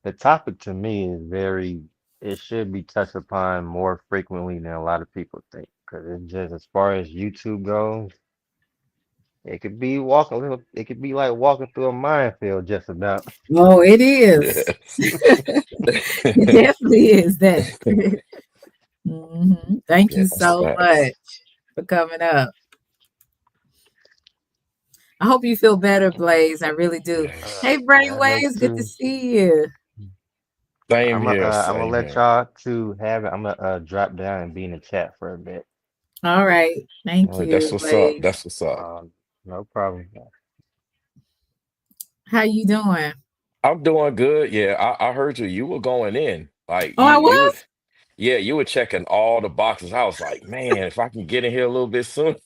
The topic to me is very. It should be touched upon more frequently than a lot of people think. Because it's just as far as YouTube goes, it could be walking. It could be like walking through a minefield, just about. Oh, it is. Yes. It definitely is that. Thank you Yes, so facts. much for coming up. I hope you feel better, Blaze. I really do. Hey, Yes. That makes Brainwaves, good to two. see you. Same here, I'm gonna same let here. y'all two have it. I'm gonna drop down and be in the chat for a bit. All right. All Thank right, you, that's what's up. Blaze. That's what's up. No problem. How you doing? I'm doing good. Yeah, I heard you. You were going in. Like Oh, I you were, was? yeah, you were checking all the boxes. I was like, man, if I can get in here a little bit soon.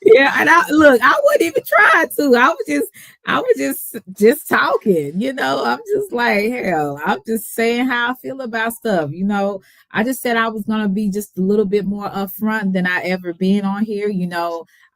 Yeah, and I wouldn't even try to. I was just talking, I'm just like, hell, I'm just saying how I feel about stuff. I just said I was gonna be just a little bit more upfront than I ever been on here.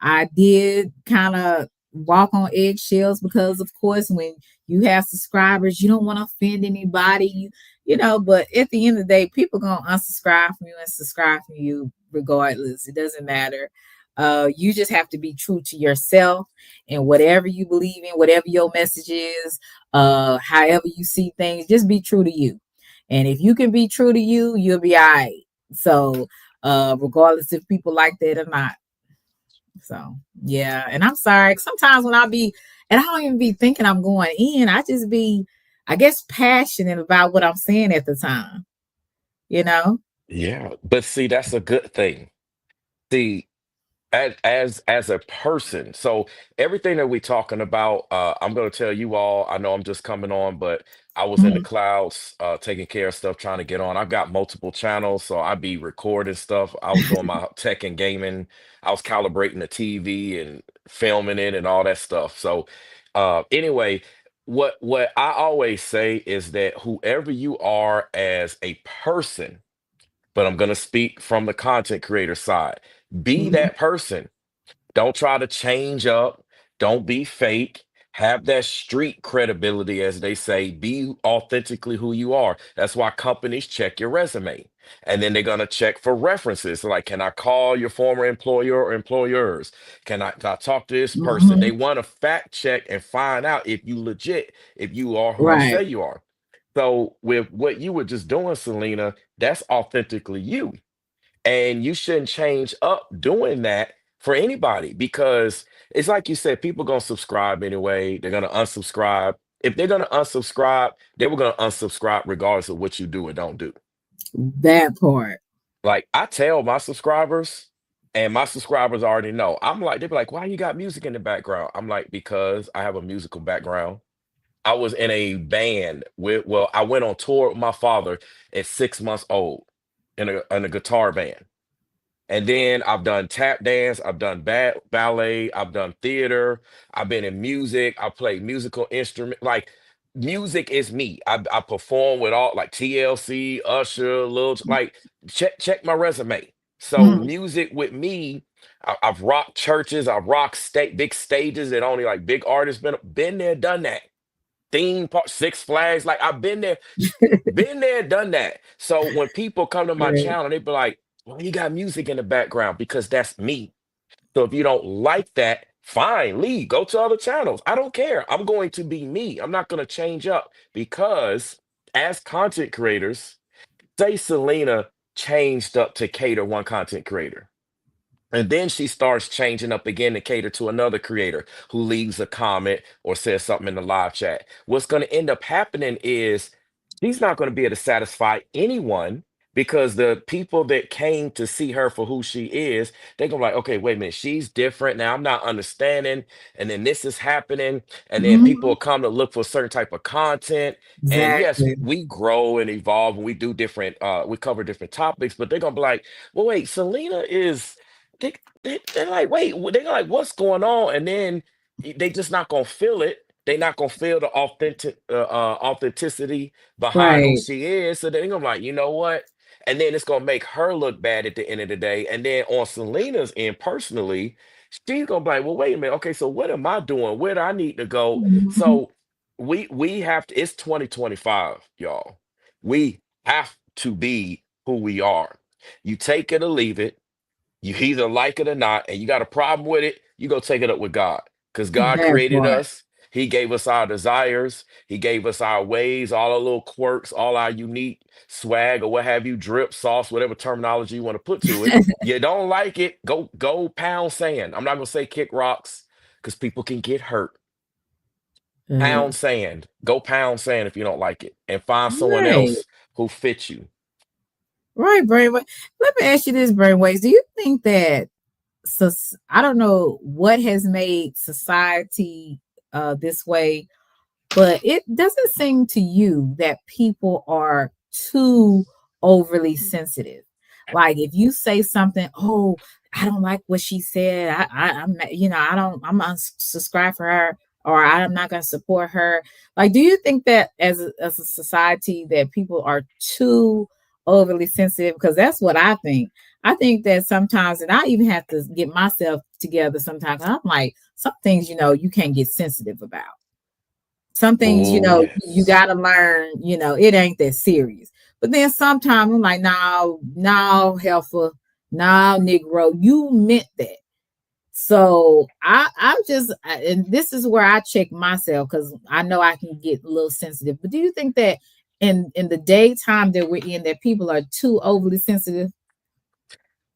I did kind of walk on eggshells because of course when you have subscribers, you don't want to offend anybody, but at the end of the day, people gonna unsubscribe from you and subscribe from you regardless. It doesn't matter. You just have to be true to yourself and whatever you believe in, whatever your message is, however you see things, just be true to you. And if you can be true to you, you'll be all right. So, regardless if people like that or not. So, yeah. And I'm sorry. Sometimes when and I don't even be thinking I'm going in, I just be, I guess, passionate about what I'm saying at the time, you know? Yeah, but see, that's a good thing. See, as a person, so everything that we're talking about, I'm going to tell you all. I know I'm just coming on, but I was in the Mhm. clouds, taking care of stuff, trying to get on. I've got multiple channels, so I be recording stuff. I was doing my tech and gaming. I was calibrating the TV and filming it and all that stuff. So anyway, what I always say is that whoever you are as a person, but I'm going to speak from the content creator side, be Mhm. that person. Don't try to change up. Don't be fake. Have that street credibility, as they say. Be authentically who you are. That's why companies check your resume. And then they're going to check for references. Like, can I call your former employer or employers? Can I talk to this person? They Mhm. want to fact check and find out if you legit, if you are who you Right. say you are. So, with what you were just doing, Selena, that's authentically you. And you shouldn't change up doing that for anybody because it's like you said, people gonna subscribe anyway. They're gonna unsubscribe. If they're gonna unsubscribe, they were gonna unsubscribe regardless of what you do or don't do. That part. Like I tell my subscribers, and my subscribers already know. I'm like, they be like, why you got music in the background? I'm like, because I have a musical background. I was in a band I went on tour with my father at 6 months old. in a guitar band. And then I've done tap dance, I've done ballet, I've done theater, I've been in music, I play musical instrument. Like music is me. I perform with all like TLC, Usher, Lil like check my resume. So Mhm. music with me, I've rocked churches, I've rocked big stages that only like big artists been there, done that. Theme park, Six Flags, like I've been there, done that. So when people come to my Right. channel, they be like, well, you got music in the background because that's me. So if you don't like that, fine, leave, go to other channels. I don't care. I'm going to be me. I'm not going to change up because as content creators, say Selena changed up to cater one content creator. And then she starts changing up again to cater to another creator who leaves a comment or says something in the live chat. What's going to end up happening is she's not going to be able to satisfy anyone because the people that came to see her for who she is, they're going to be like, okay, wait a minute, she's different. Now I'm not understanding. And then this is happening. And then people Mhm. will come to look for a certain type of content. And yes, Exactly. we grow and evolve and we do different, we cover different topics, but they're going to be like, well, wait, Selena is they're like, wait, they're like, what's going on? And then they just not gonna feel it. They're not gonna feel the authenticity behind who Right. she is. So they're gonna be like, you know what? And then it's gonna make her look bad at the end of the day. And then on Selena's end, personally, she's gonna be like, well, wait a minute. Okay, so what am I doing? Where do I need to go? Mhm. So we have to. It's 2025, y'all. We have to be who we are. You take it or leave it. You either like it or not, and you got a problem with it, you go take it up with God. Because God That created part. us. He gave us our desires. He gave us our ways, all our little quirks, all our unique swag or what have you, drip, sauce, whatever terminology you want to put to it. You don't like it, go pound sand. I'm not gonna say kick rocks because people can get hurt. Uh, Pound sand. Go pound sand if you don't like it. And find someone right. else who fits you. Right, Brainwave. Let me ask you this, Brainwaves. Do you think that I don't know what has made society this way, but it doesn't seem to you that people are too overly sensitive. Like if you say something, oh, I don't like what she said. I'm, I don't, I'm unsubscribe for her, or I'm not going to support her. Like, do you think that as a society that people are too overly sensitive? Because that's what I think. I think that sometimes, and I even have to get myself together sometimes. I'm like, some things, you can't get sensitive about. Some things, Oh, you yes. got to learn, it ain't that serious. But then sometimes I'm like, no, no, helper, no, Negro, you meant that. So I'm just, and this is where I check myself because I know I can get a little sensitive. But do you think that in the daytime that we're in, that people are too overly sensitive?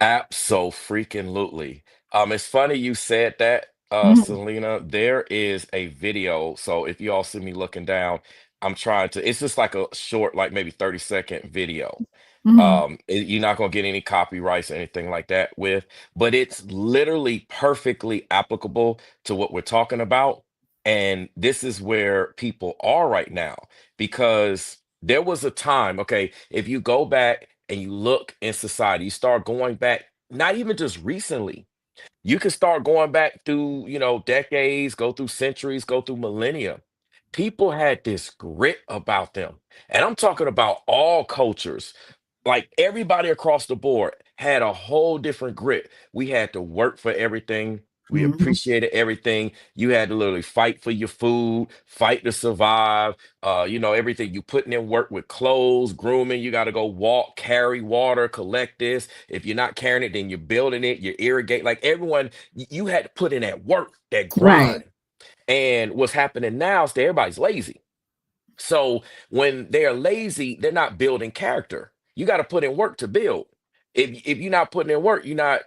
Abso-freaking-lutely. It's funny you said that, Mhm, Selena. There is a video. So if you all see me looking down, it's just like a short, like maybe 30-second video. mhm, You're not gonna get any copyrights or anything like that with, but it's literally perfectly applicable to what we're talking about. And this is where people are right now because there was a time, okay, if you go back and you look in society, you start going back, not even just recently, you can start going back through, decades, go through centuries, go through millennia. People had this grit about them. And I'm talking about all cultures. Like everybody across the board had a whole different grit. We had to work for everything. We mhm. appreciated everything. You had to literally fight for your food, fight to survive. Everything you putting in work with clothes, grooming. You got to go walk, carry water, collect this. If you're not carrying it, then you're building it, you irrigate. Like everyone, you had to put in that work, that Right. grind. And what's happening now is that everybody's lazy. So when they are lazy, they're not building character. You got to put in work to build. If you're not putting in work, you're not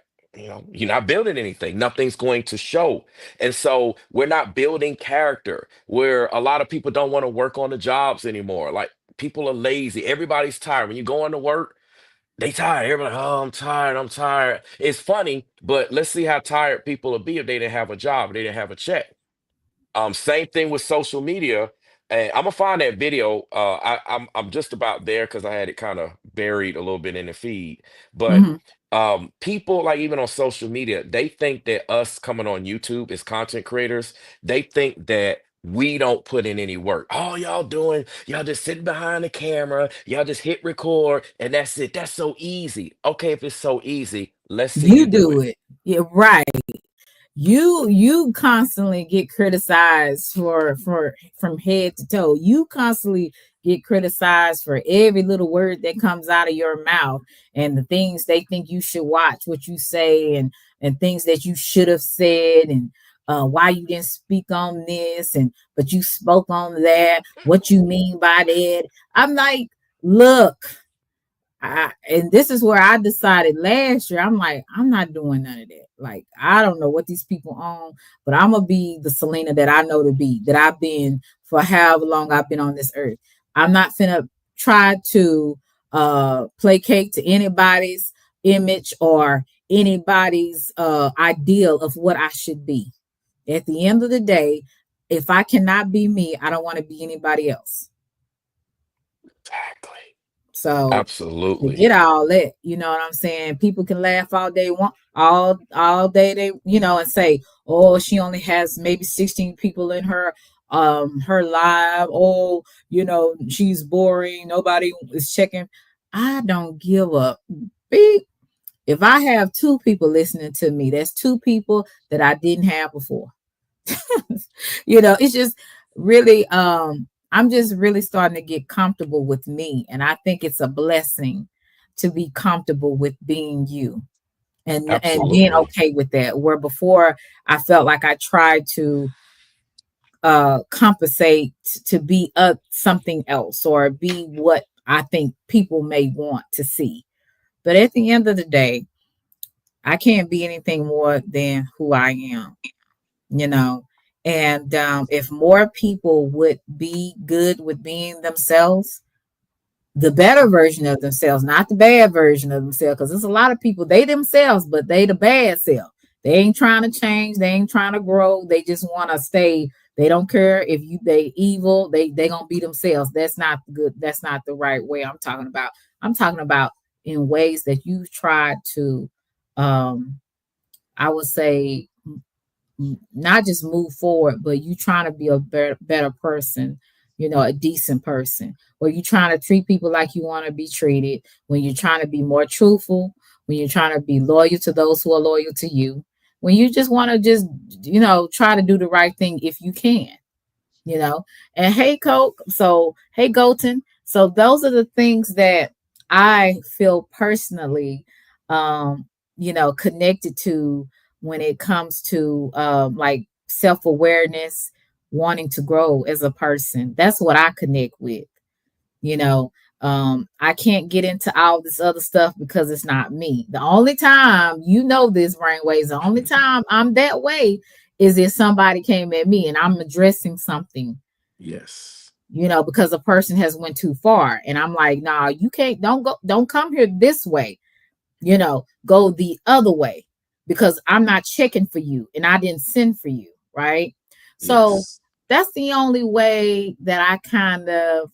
building anything. Nothing's going to show. And so we're not building character. Where a lot of people don't want to work on the jobs anymore. Like people are lazy. Everybody's tired. When you go into work, they tired. Everybody, oh, I'm tired. I'm tired. It's funny, but let's see how tired people would be if they didn't have a job, if they didn't have a check. Same thing with social media. And I'm gonna find that video. I'm just about there because I had it kind of buried a little bit in the feed. But Hmm. people like even on social media, they think that us coming on YouTube as content creators, they think that we don't put in any work. All y'all doing, y'all just sitting behind the camera, y'all just hit record, and that's it. That's so easy. Okay, if it's so easy, let's see You you do do it. it. Yeah, right. You constantly get criticized for from head to toe. You constantly get criticized for every little word that comes out of your mouth, and the things they think you should watch what you say, and things that you should have said, and why you didn't speak on this, and but you spoke on that, what you mean by that. I'm like, look, and this is where I decided last year. I'm like, I'm not doing none of that. Like, I don't know what these people own, but I'm gonna be the Selena that I know to be, that I've been for however long I've been on this earth. I'm not finna try to placate to anybody's image or anybody's ideal of what I should be. At the end of the day, if I cannot be me, I don't want to be anybody else. Exactly. So Absolutely. forget all that. You know what I'm saying? People can laugh all day want all day they and say, oh, she only has maybe 16 people in her live. Oh, she's boring. Nobody is checking. I don't give a beep. If I have two people listening to me, that's two people that I didn't have before. It's just really I'm just really starting to get comfortable with me, and I think it's a blessing to be comfortable with being you, and being Absolutely. okay with that, where before I felt like I tried to compensate to be something else or be what I think people may want to see. But at the end of the day, I can't be anything more than who I am, you know. And if more people would be good with being themselves, the better version of themselves, not the bad version of themselves, because there's a lot of people, they themselves, but they the bad self. They ain't trying to change, they ain't trying to grow, they just want to stay. They don't care if they evil, they gonna be themselves. That's not good, that's not the right way. I'm talking about in ways that you've tried to I would say not just move forward, but you trying to be a better person, a decent person, where you trying to treat people like you want to be treated, when you're trying to be more truthful, when you're trying to be loyal to those who are loyal to you, when you just want to just, try to do the right thing if you can you know. And hey, Coke. So hey, Golton. So those are the things that I feel personally, um, connected to when it comes to like self awareness, wanting to grow as a person. That's what I connect with. You know, I can't get into all this other stuff because it's not me. The only time this brainwaves, the only time I'm that way is if somebody came at me and I'm addressing something, Yes. because a person has went too far, and I'm like, nah, you can't, don't come here this way, go the other way, because I'm not checking for you and I didn't send for you, right? So Yes. that's the only way that I kind of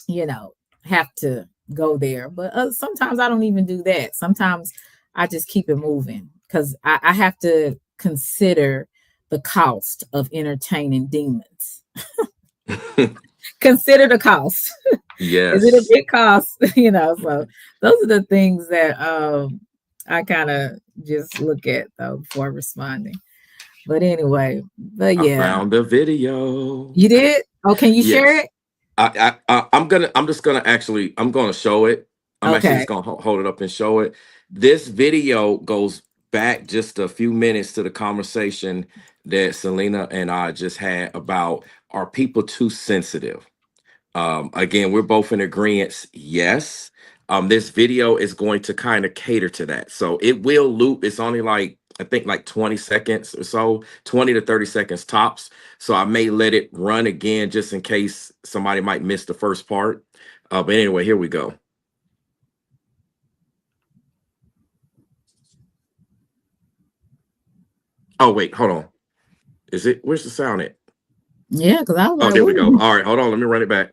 you know, have to go there. But sometimes I don't even do that. Sometimes I just keep it moving because I have to consider the cost of entertaining demons. Consider the cost. Is it a Yes. big cost? So those are the things that I kind of just look at though before responding. But anyway, but I yeah, found a video. you did. Oh, can you share Yes. it? I'm just gonna actually, I'm gonna show it. I'm actually Okay. just gonna hold it up and show it. This video goes back just a few minutes to the conversation that Selena and I just had about, are people too sensitive? Again, we're both in agreement. Yes. This video is going to kind of cater to that. So it will loop. It's only like, I think like 20 seconds or so, 20 to 30 seconds tops. So I may let it run again just in case somebody might miss the first part. But anyway, here we go. Oh, wait, hold on. Is it, where's the sound at? Yeah, because I was Oh, like, there we go. ooh. All right, hold on. Let me run it back.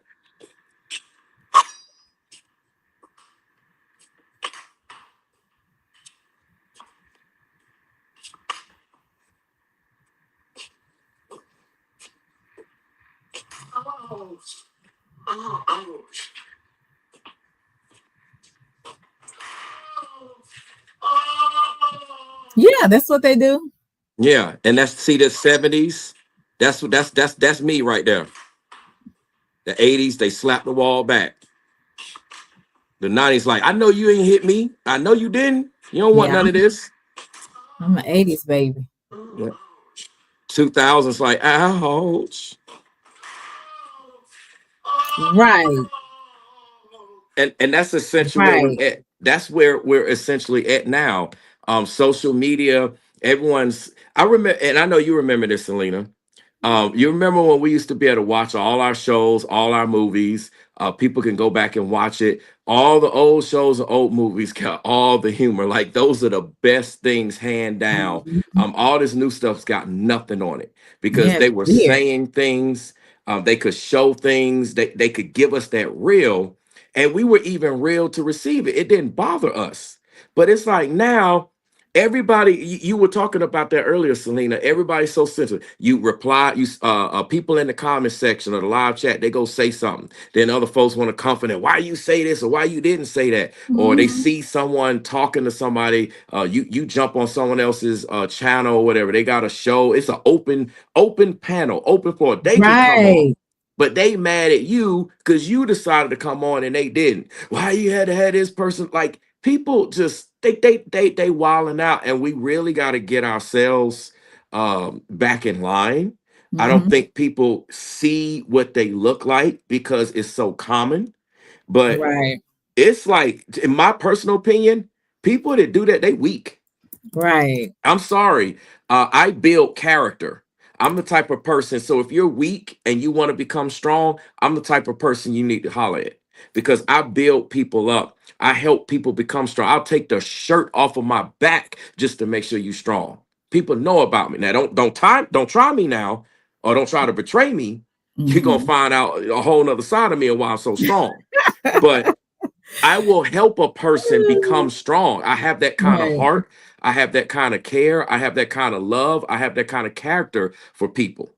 Yeah, that's what they do. Yeah, and that's see the 70s. That's what that's me right there. The 80s, they slapped the wall back. The 90s, like, I know you ain't hit me. I know you didn't. You don't want Yeah, none of this. I'm an 80s baby. Yeah. 2000s, like, ouch. Right, And that's essentially where we're right. at. That's where we're essentially at now. Social media, everyone's I remember, and I know you remember this, Selena. You remember when we used to be able to watch all our shows, all our movies. People can go back and watch it. All the old shows, and old movies got all the humor. Like those are the best things, hand down. Mhm. All this new stuff's got nothing on it because Yeah, they it's were weird. saying things. They could show things. They could give us that real, and we were even real to receive it. It didn't bother us. But it's like now everybody, you were talking about that earlier, Selena. Everybody's so sensitive. You reply, people in the comment section or the live chat, they go say something. Then other folks want to comfort it. Why you say this or why you didn't say that? Or they Mhm. see someone talking to somebody. You jump on someone else's channel or whatever. They got a show. It's an open panel, open floor. They can come on. Right. But they mad at you because you decided to come on and they didn't. Why you had to have this person? Like people just they wilding out, and we really got to get ourselves back in line. I don't Hmm. think people see what they look like because it's so common. But Right. it's like, in my personal opinion, people that do that, they weak. Right. I'm sorry. I build character. I'm the type of person. So if you're weak and you want to become strong, I'm the type of person you need to holler at because I build people up. I help people become strong. I'll take the shirt off of my back just to make sure you're strong. People know about me now. Don't try me now, or don't try to betray me. You're gonna Hmm. find out a whole nother side of me and why I'm so strong. But I will help a person become strong. I have that kind of Right. heart. I have that kind of care. I have that kind of love. I have that kind of character for people.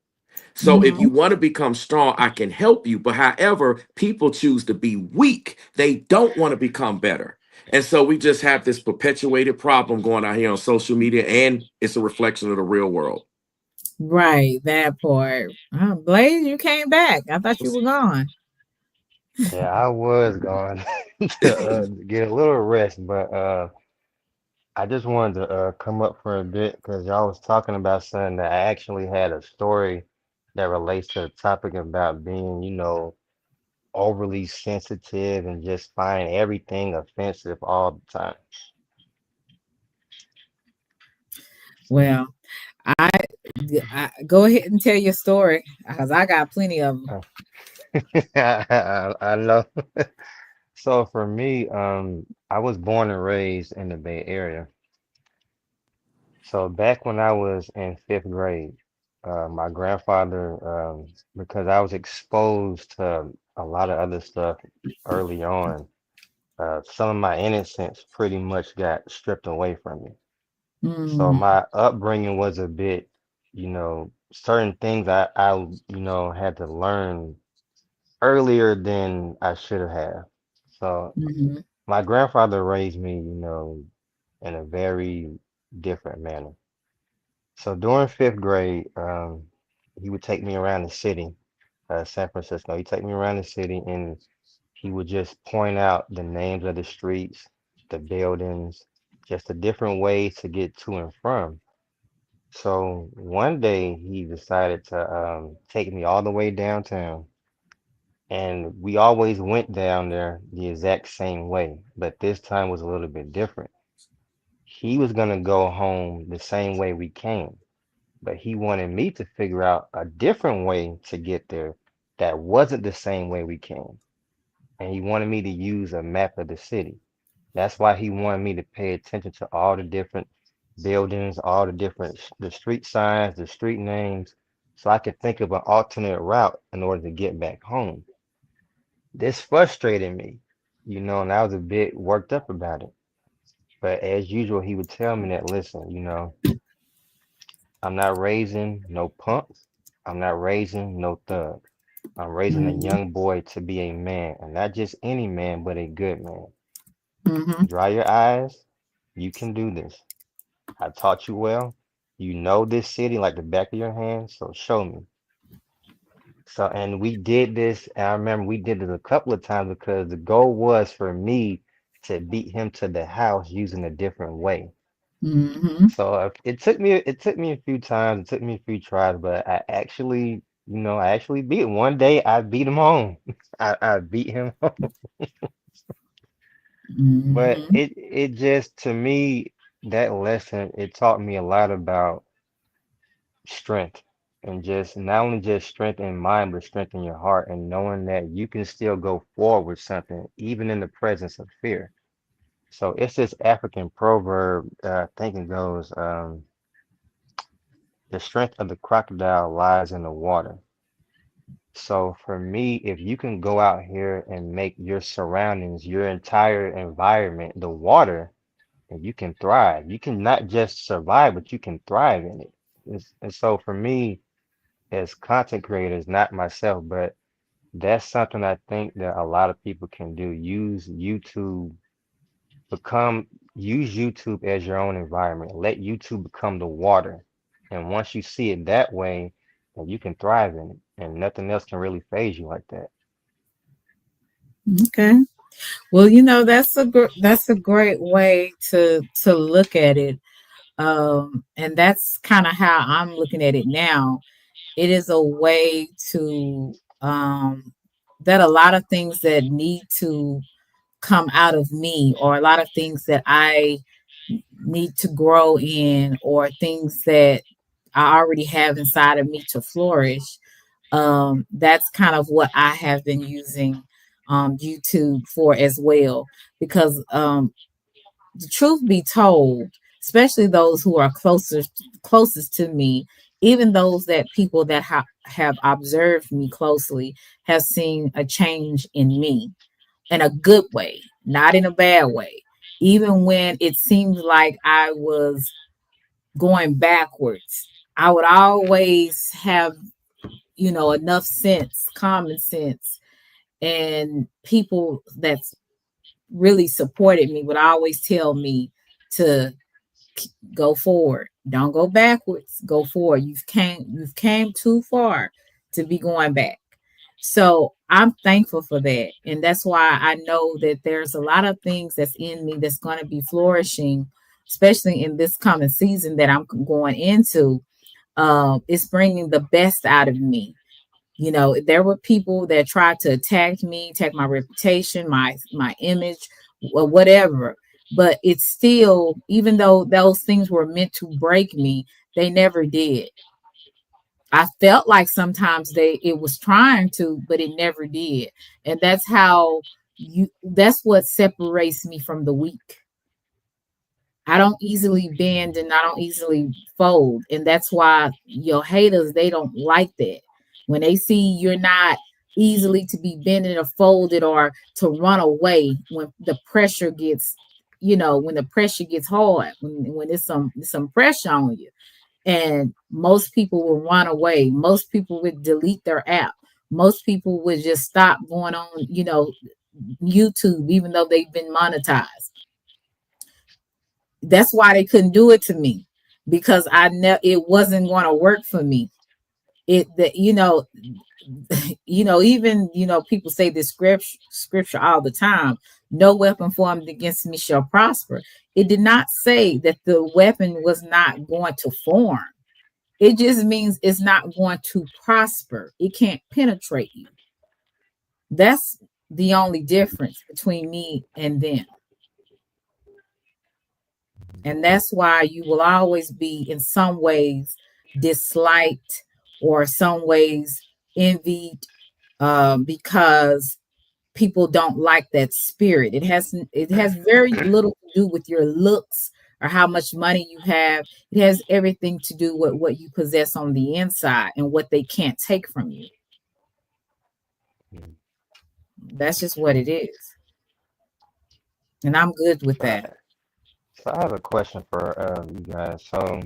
So if Hmm. you want to become strong, I can help you. But however, people choose to be weak. They don't want to become better. And so we just have this perpetuated problem going out here on social media, and it's a reflection of the real world. Right. That part. Blaze, you came back. I thought you were gone. Yeah, I was going to get a little rest, but I just wanted to come up for a bit because y'all was talking about something that I actually had a story that relates to the topic about being, overly sensitive and just find everything offensive all the time. Well, I, I go ahead and tell your story because I got plenty of them. Uh, I know. So for me, I was born and raised in the Bay Area. So back when I was in fifth grade, my grandfather, because I was exposed to a lot of other stuff early on, some of my innocence pretty much got stripped away from me. So Mm-hmm. my upbringing was a bit, certain things I had to learn earlier than I should have. So Mm-hmm. my grandfather raised me, in a very different manner. So during fifth grade, he would take me around the city, San Francisco. He'd take me around the city and he would just point out the names of the streets, the buildings, just the different ways to get to and from. So one day he decided to take me all the way downtown, and we always went down there the exact same way, but this time was a little bit different. He was gonna go home the same way we came, but he wanted me to figure out a different way to get there that wasn't the same way we came. And he wanted me to use a map of the city. That's why he wanted me to pay attention to all the different buildings, all the different the street signs, the street names. so I could think of an alternate route in order to get back home. This frustrated me, and I was a bit worked up about it. But as usual, he would tell me that, listen, I'm not raising no punks. I'm not raising no thug. I'm raising a Mm-hmm. young boy to be a man, and not just any man, but a good man. Mm-hmm. Dry your eyes. You can do this. I taught you well. You know this city like the back of your hand, so show me. So, and we did this, and I remember we did it a couple of times because the goal was for me to beat him to the house using a different way. Mm-hmm. So it took me a few times, it took me a few tries, but I actually beat him. One day I beat him home. I beat him home. But Mm-hmm. it just to me that lesson it taught me a lot about strength and just not only just strength in mind but strength in your heart and knowing that you can still go forward with something even in the presence of fear. So it's this African proverb, I think it goes, the strength of the crocodile lies in the water. So for me, if you can go out here and make your surroundings, your entire environment, the water, and you can thrive. You can not just survive, but you can thrive in it. And so for me, as content creators, not myself, but that's something I think that a lot of people can do. Become, use YouTube as your own environment. Let YouTube become the water. And once you see it that way, then you can thrive in it. And nothing else can really phase you like that. Okay. Well, that's a great way to look at it. And that's kind of how I'm looking at it now. It is a way to that a lot of things that need to come out of me, or a lot of things that I need to grow in, or things that I already have inside of me to flourish. That's kind of what I have been using YouTube for as well, because the truth be told, especially those who are closest to me, even those that people that have observed me closely, have seen a change in me in a good way, not in a bad way. Even when it seemed like I was going backwards, I would always have, enough sense, common sense, and people that really supported me would always tell me to go forward. Don't go backwards. Go forward. You've came too far to be going back. So I'm thankful for that. And that's why I know that there's a lot of things that's in me that's going to be flourishing, especially in this coming season that I'm going into. It's bringing the best out of me. There were people that tried to attack me, attack my reputation, my image, or whatever. But it's still, even though those things were meant to break me, they never did. I felt like sometimes it was trying to, but it never did. And that's what separates me from the weak. I don't easily bend and I don't easily fold. And that's why your haters, they don't like that. When they see you're not easily to be bended or folded or to run away when the pressure gets, when the pressure gets hard, when there's some pressure on you. And most people will run away. Most people would delete their app. Most people would just stop going on, YouTube, even though they've been monetized. That's why they couldn't do it to me, because it wasn't going to work for me. It that even people say this scripture all the time: no weapon formed against me shall prosper. It did not say that the weapon was not going to form. It just means it's not going to prosper. It can't penetrate you. That's the only difference between me and them. And that's why you will always be, in some ways, disliked, or some ways envied, because people don't like that spirit. It has very little to do with your looks or how much money you have. It has everything to do with what you possess on the inside and what they can't take from you. Mm. That's just what it is. And I'm good with So, that. so I have a question for you guys. So,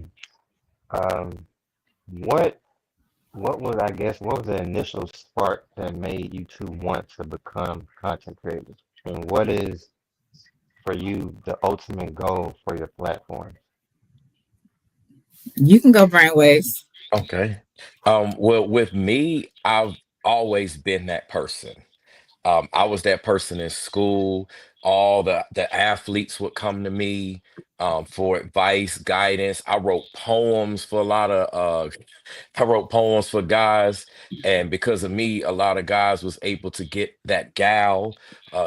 um, what what was the initial spark that made you two want to become content creators? And what is for you the ultimate goal for your platform? You can go brainwaves. Okay. Well, with me, I've always been that person. I was that person in school. All the athletes would come to me for advice, guidance. I wrote poems for a lot of I wrote poems for guys, and because of me, a lot of guys was able to get that gal,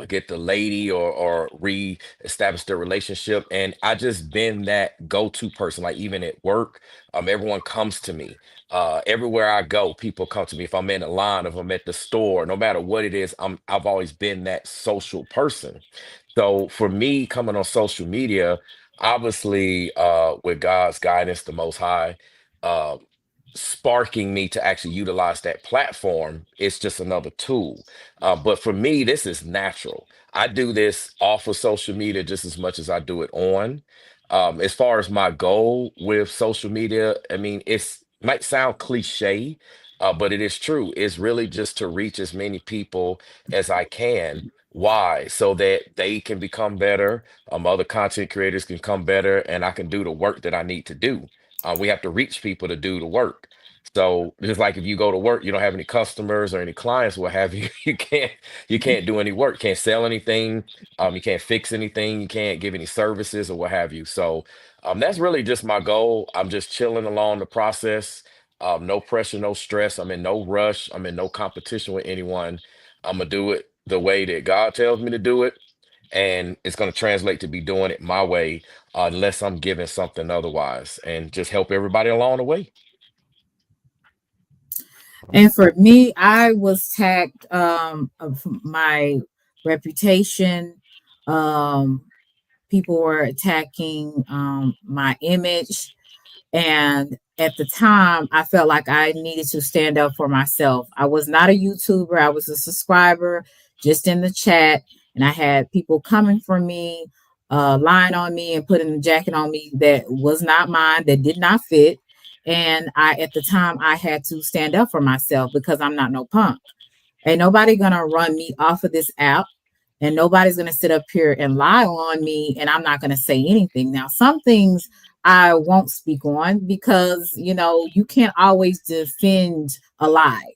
get the lady, or re-establish their relationship. And I just been that go-to person. Like even at work, everyone comes to me. Everywhere I go, people come to me. If I'm in a line, if I'm at the store, no matter what it is, I've always been that social person. So for me, coming on social media, obviously, with God's guidance, the Most High. uh, Sparking me to actually utilize that platform. It's just another tool. But for me, this is natural. I do this off of social media just as much as I do it on. As far as my goal with social media, I mean, it's might sound cliche, but it is true. It's really just to reach as many people as I can. Why? So that they can become better, other content creators can come better, and I can do the work that I need to do. We have to reach people to do the work. So just like if you go to work, you don't have any customers or any clients, what have you, you can't do any work, can't sell anything, you can't fix anything, you can't give any services or what have you. So that's really just my goal. I'm just chilling along the process. No pressure, no stress. I'm in no rush. I'm in no competition with anyone. I'm gonna do it the way that God tells me to do it, and it's going to translate to be doing it my way, unless I'm given something otherwise, and just help everybody along the way. And for me, I was tagged of my reputation. Um, People were attacking my image. And at the time, I felt like I needed to stand up for myself. I was not a YouTuber, I was a subscriber just in the chat. And I had people coming for me, lying on me and putting a jacket on me that was not mine, that did not fit. And at the time, I had to stand up for myself because I'm not no punk. Ain't nobody gonna run me off of this app, and nobody's gonna sit up here and lie on me, and I'm not gonna say anything. Now, some things I won't speak on because you can't always defend a lie.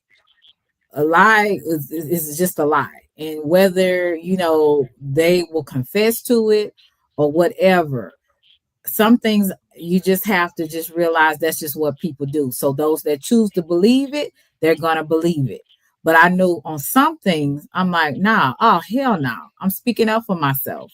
A lie is just a lie, and whether they will confess to it or whatever, some things you just have to just realize that's just what people do. So those that choose to believe it, they're gonna believe it. But I know on some things, I'm like, nah, oh hell no. I'm speaking up for myself.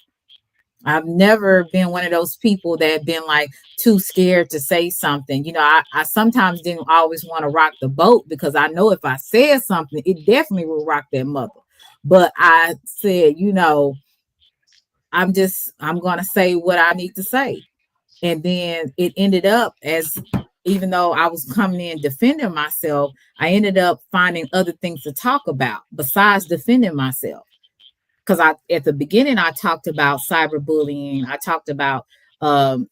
I've never been one of those people that have been like too scared to say something. I sometimes didn't always want to rock the boat because I know if I said something, it definitely will rock that mother. But I said, I'm gonna say what I need to say. And then it ended up as, even though I was coming in defending myself, I ended up finding other things to talk about besides defending myself. Because at the beginning, I talked about cyberbullying, I talked about cyber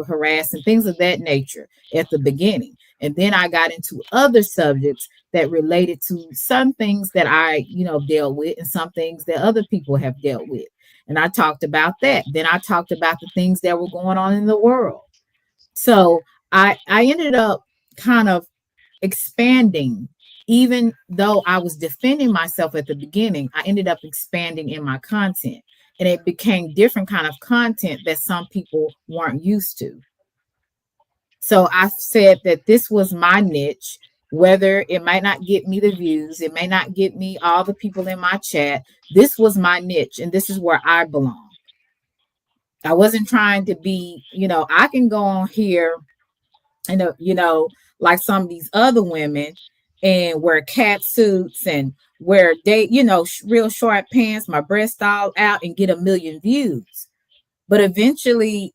harassment, things of that nature at the beginning. And then I got into other subjects that related to some things that I dealt with, and some things that other people have dealt with. And I talked about that. Then I talked about the things that were going on in the world. So I ended up kind of expanding. Even though I was defending myself at the beginning, I ended up expanding in my content, and it became different kind of content that some people weren't used to. So I said that this was my niche. Whether it might not get me the views, it may not get me all the people in my chat, this was my niche, and this is where I belong. I wasn't trying to be, I can go on here and like some of these other women, and wear cat suits and wear real short pants, my breast all out, and get a million views. But eventually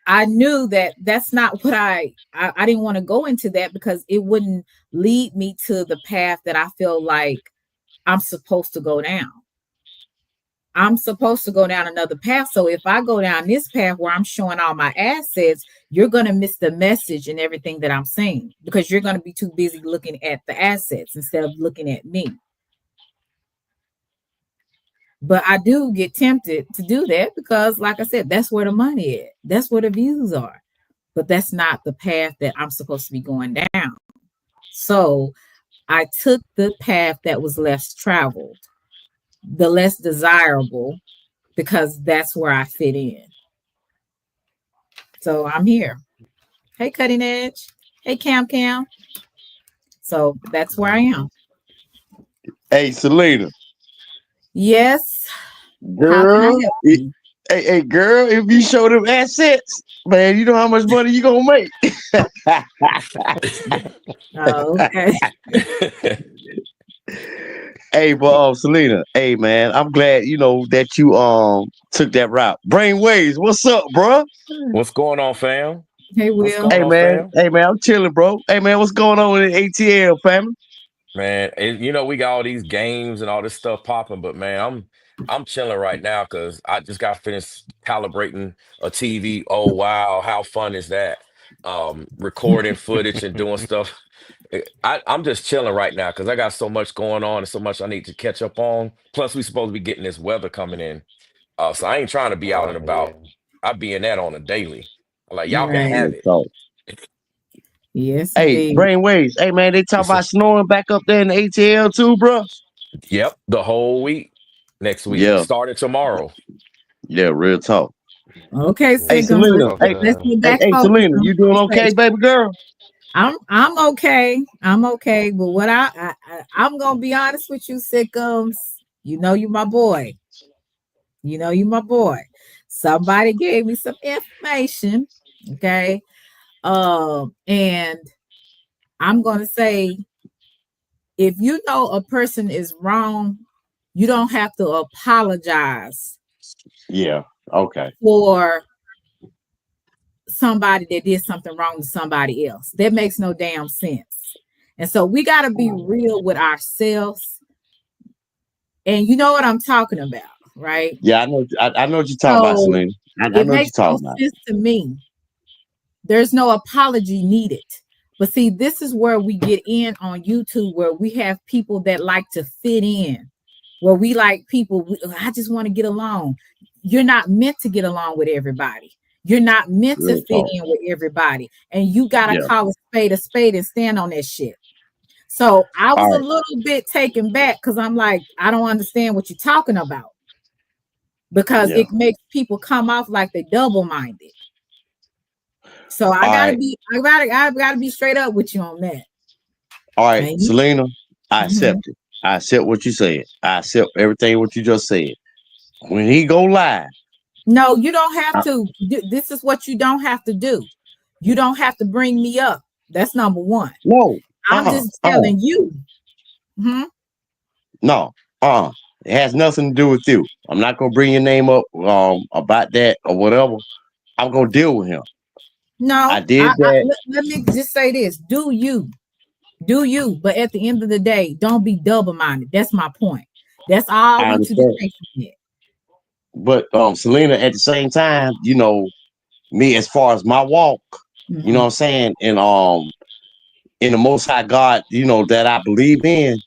I knew that that's not what I didn't want to go into that because it wouldn't lead me to the path that I feel like I'm supposed to go down. I'm supposed to go down another path. So if I go down this path where I'm showing all my assets, you're going to miss the message and everything that I'm saying because you're going to be too busy looking at the assets instead of looking at me. But I do get tempted to do that because, like I said, that's where the money is. That's where the views are. But that's not the path that I'm supposed to be going down. So I took the path that was less traveled, the less desirable, because that's where I fit in. So I'm here. Hey, Cutting Edge. Hey, Cam. So that's where I am. Hey, Selena. Yes. How can I Girl. help you? Hey, girl, if you show them assets, man, you know how much money you gonna make. Oh, okay. Hey, but Selena, hey man, I'm glad that you took that route. Brainwaves, what's up, bro? What's going on, fam? Hey, What's Will. going on, fam? Hey man, I'm chilling, bro. Hey man, what's going on in the ATL family? Man, we got all these games and all this stuff popping, but man, I'm chilling right now because I just got finished calibrating a TV. Oh wow, how fun is that? Recording footage and doing stuff. I'm just chilling right now because I got so much going on and so much I need to catch up on. Plus, we supposed to be getting this weather coming in. So I ain't trying to be out and Yeah. about. I be in that on a daily. Like y'all can Right. have Real it. talk. Yes, Hey, indeed. Brainwaves, hey man, they talk Yes, sir. about snowing back up there in the ATL too, bro. Yep, the whole week. Next week. Yeah, Started tomorrow. yeah, real talk. Okay, Hey, Yeah, Siggums. that's Selena, so Let's good. get back hey, focused Selena, on you the doing okay, conversation. baby girl? I'm okay. I'm okay. But what I'm gonna be honest with you, Sickums. You know you my boy. You know you my boy. Somebody gave me some information. Okay. And I'm gonna say if you know a person is wrong, you don't have to apologize Yeah, okay. for somebody that did something wrong to somebody else. That makes no damn sense. And so we got to be real with ourselves. And you know what I'm talking about, right? Yeah, I know what you're talking about, So Selena. I it know what you're makes no talking about. sense to me. There's no apology needed. But see, this is where we get in on YouTube, where we have people that like to fit in, where we like people, I just want to get along. You're not meant to get along with everybody. You're not meant to Real fit talk. in with everybody. And you got to Yeah. call a spade and stand on that shit. So I All was a right. little bit taken back because I'm like, I don't understand what you're talking about, because Yeah. it makes people come off like they're double-minded. So I All gotta right. be, I gotta be straight up with you on that. All right, And Selena, I mhm. accept it. I accept what you said. I accept everything what you just said. When he go live, No, you don't have I, to. This is what you don't have to do. You don't have to bring me up. That's number one. no, I'm just telling you. Mhm. no, it has nothing to do with you. I'm not gonna bring your name up about that or whatever. I'm gonna deal with him. I No, did that. let me just say this. Do you? But at the end of the day, don't be double-minded. That's my point. That's all I I want you to understand. take from it. But Selena, at the same time, me as far as my walk, you know what Mhm. I'm saying, and in the Most High God, that I believe in,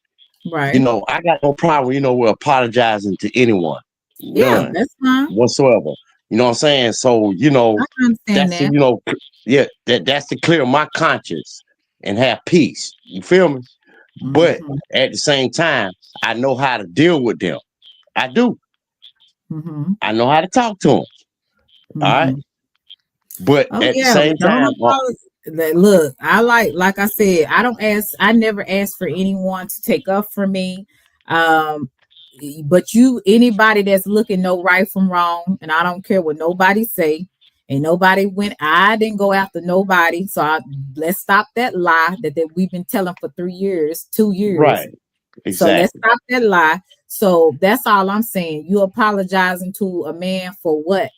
Right. I got no problem, with apologizing to anyone, Yeah, none that's fine. whatsoever. You know what I'm saying? So, I can understand that's to, that. yeah, that's to clear my conscience and have peace. You feel me? But Mhm. at the same time, I know how to deal with them. I do. Mhm. I know how to talk to them. All right. Mhm. But Oh at the yeah, same but don't time, apologize. Look, like I said, I never ask for anyone to take up for me. Um, but anybody that's looking no right from wrong, and I don't care what nobody say, and I didn't go after nobody. So let's stop that lie that we've been telling for 3 years, 2 years. right. So let's Exactly. stop that lie. So that's all I'm saying. You apologizing to a man for what?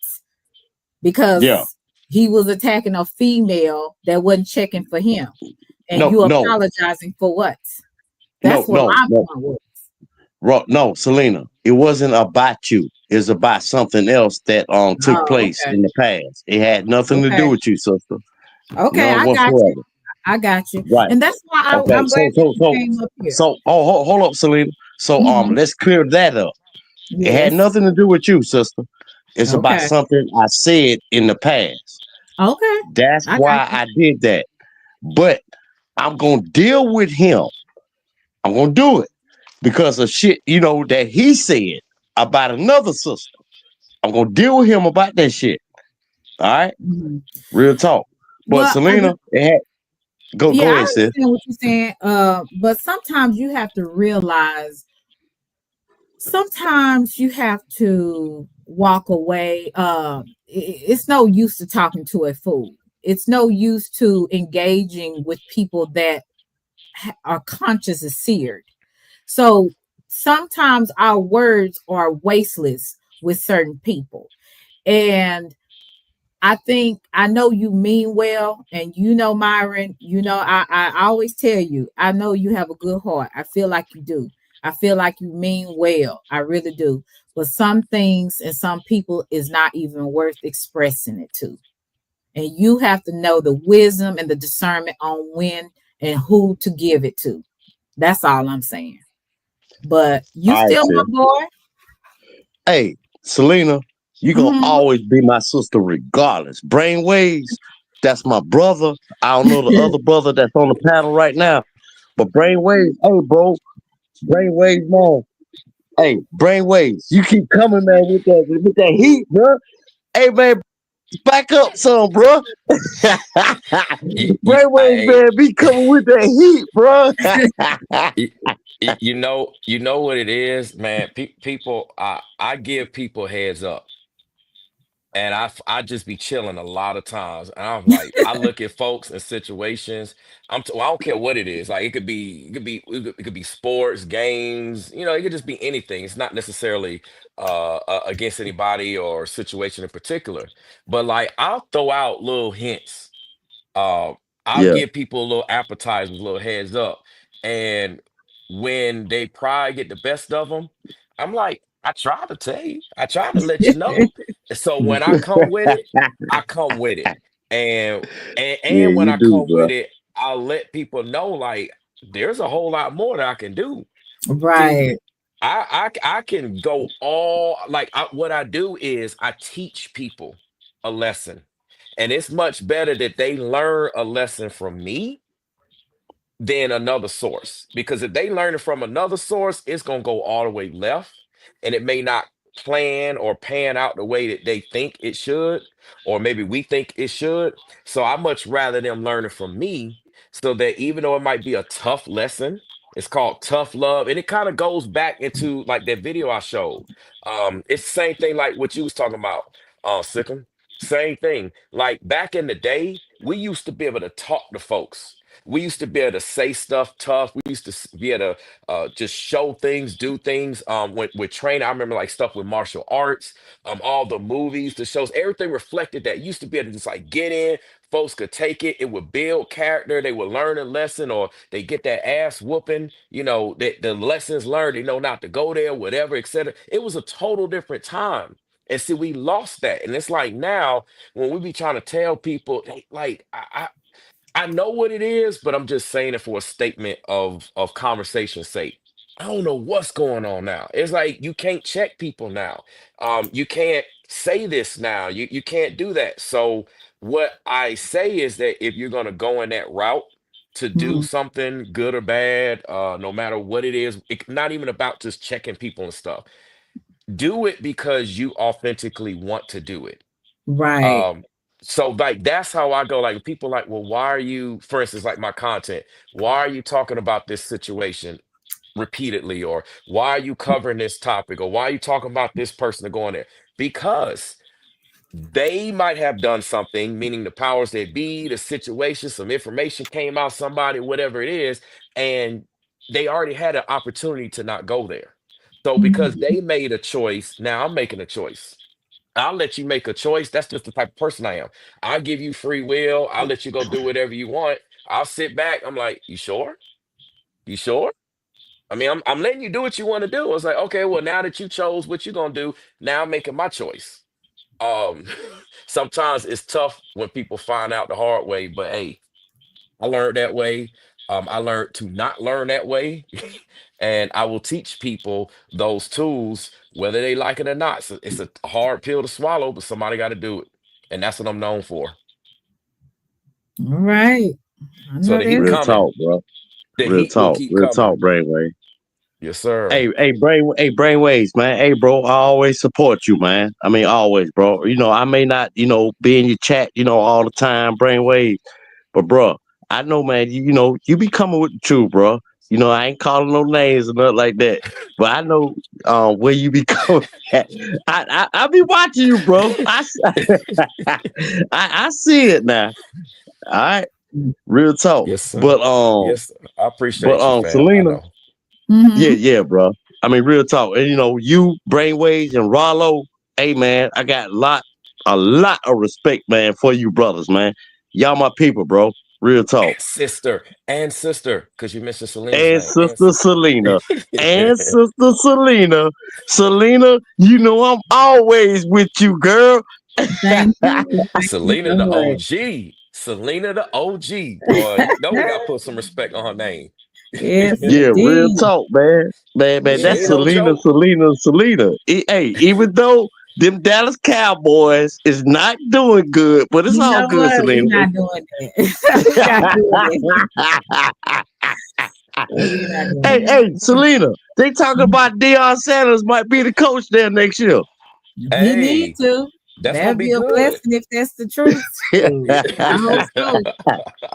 Yeah. because he was attacking a female that wasn't checking for him. And No, you no, apologizing for what? no, That's what no, my no. point was. No, Selena. It wasn't about you. It's about something else that took Oh, place okay. in the past. It had nothing to do Okay. with you, sister. Okay, None I got you. whatsoever. I got you. Right. And that's why Okay. I'm glad that you came up here. Hold up, Selena. So Hmm. let's clear that up. It had Yes. nothing to do with you, sister. It's about Okay. something I said in the past. Okay. That's I got why you. I did that. But I'm gonna deal with him. I'm gonna do it because of shit, that he said about another sister. I'm gonna deal with him about that shit. All right, Mhm. real talk. But Well, Selena, go yeah, I ahead, sis. understand what you're saying. But sometimes you have to realize sometimes you have to walk away. It's no use to talking to a fool. It's no use to engaging with people that are conscious is seared. So sometimes our words are wasteless with certain people. And I know you mean well, and Myron, I always tell you, I know you have a good heart. I feel like you do. I feel like you mean well. I really do. But some things and some people is not even worth expressing it to. And you have to know the wisdom and the discernment on when and who to give it to. That's all I'm saying. But you All right, still my sis. boy. Hey, Selena, you gonna Mhm. always be my sister regardless. Brainwaves, that's my brother. I don't know the other brother that's on the panel right now, but Brainwaves, hey, bro, Brainwaves, man. Hey, Brainwaves, you keep coming, man, with that heat, bro. Hey, man, back up some, bro. Brainwaves, I, man, be coming with that heat, bro. you, you know what it is, man. People, I give people heads up. And I just be chilling a lot of times, and I'm like, I look at folks and situations. Well, I don't care what it is. Like it could be sports, games. It could just be anything. It's not necessarily against anybody or situation in particular. But like, I'll throw out little hints. uh, I'll Yeah. give people a little appetizers, a little heads up. And when they pride get the best of them, I'm like, I try to tell you, I try to let you know. And so when I come with it, I come with it. And Yeah, and when you I do, come bro. with it, I'll let people know like there's a whole lot more that I can do. See, Right. I can go what I do is I teach people a lesson. And it's much better that they learn a lesson from me than another source. Because if they learn it from another source, it's gonna go all the way left, and it may not plan or pan out the way that they think it should, or maybe we think it should. So I much rather them learn it from me, so that even though it might be a tough lesson, it's called tough love, and it kind of goes back into like that video I showed. It's the same thing like what you was talking about, Sikkim. Same thing. Like back in the day, we used to be able to talk to folks. We used to be able to say stuff tough. We used to be able to just show things, do things. With training, I remember like stuff with martial arts, all the movies, the shows, everything reflected that. You used to be able to just like get in. Folks could take it. It would build character. They would learn a lesson, or they get that ass whooping. The lessons learned. They know not to go there, whatever, etc. It was a total different time. And see, we lost that. And it's like now when we be trying to tell people, like, I know what it is, but I'm just saying it for a statement of conversation's sake. I don't know what's going on now. It's like you can't check people now. You can't say this now. You can't do that. So what I say is that if you're gonna go in that route to do Mhm. something good or bad, no matter what it is, not even about just checking people and stuff. Do it because you authentically want to do it. Right. um, so like that's how I go. Like people like, well, why are you, for instance, like my content, why are you talking about this situation repeatedly? Or why are you covering this topic? Or why are you talking about this person to go in there? Because they might have done something, meaning the powers that be, the situation, some information came out, somebody, whatever it is, and they already had an opportunity to not go there. So because Mhm. they made a choice, now I'm making a choice. I'll let you make a choice. That's just the type of person I am. I'll give you free will. I'll let you go do whatever you want. I'll sit back. I'm like, you sure? You sure? I mean, I'm letting you do what you want to do. I was like, okay, well, now that you chose what you're gonna do, now I'm making my choice. Um, sometimes it's tough when people find out the hard way, but hey, I learned that way. I learned to not learn that way, and I will teach people those tools, whether they like it or not. So it's a hard pill to swallow, but somebody got to do it, and that's what I'm known for. All right. I So know the heat that's Real coming. talk, bro. The heat will keep Real talk, coming. Brainwave. Yes, sir. Brainwaves, man. Hey, bro, I always support you, man. I mean, always, bro. I may not, be in your chat, all the time, Brainwave, but bro, I know, man. You be coming with the truth, bro. I ain't calling no names or nothing like that, but I know where you be coming at. I be watching you, bro. I see it now. All right, real talk. Yes, sir. But Yes, I appreciate you, fam. I Selena. know. Yeah, mm-hmm. yeah, bro. I mean, real talk. And you, Brainwaves, and Rollo. Hey, man, I got a lot of respect, man, for you brothers, man. Y'all my people, bro. Real talk. And sister, because you mentioned Selena's And name, and sister sister. Selena, and sister Selena, Selena. I'm always with you, girl. Thank you. Thank you Selena so the much. OG. Selena the OG. Boy, you know we gotta put some respect on her name. Yes, Yeah, real indeed. talk, man. Man, She that's ain't no Yes. Selena, joke. Selena. Hey, even though them Dallas Cowboys is not doing good, but it's You all know good, what? We're Selena. not doing that. We're not doing that. We're not doing Hey, Selena. They talking that. about Deion Sanders might be the coach there next year. He need Hey, to. that's gonna That'd be be a good. blessing if that's the truth. Shoot, I hope so.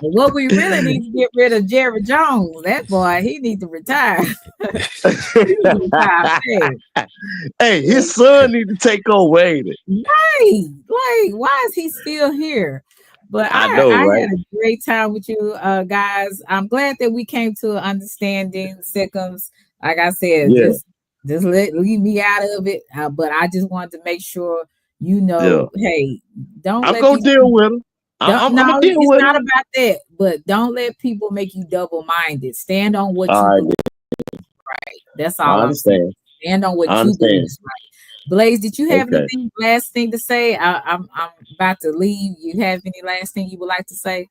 But what we really need to get rid of Jerry Jones. That boy, he need to retire. He need to retire fast. Hey, Yeah. his son need to take over, ain't it? Right. Like, why is he still here? But I I know, right? had a great time with you guys. I'm glad that we came to an understanding, Sickums. Like I said, Yeah, just leave me out of it. But I just wanted to make sure yeah. hey, don't I'm let gonna these deal people with him. don't I'm gonna no, deal it's with not him. about that. But don't let people make you double minded. Stand on what All you right, believe. That's I all I'm saying. understand. Stand on I what you believe understand. is right. Blaze, did you have Okay. anything last thing to say? I'm about to leave. You have any last thing you would like to say?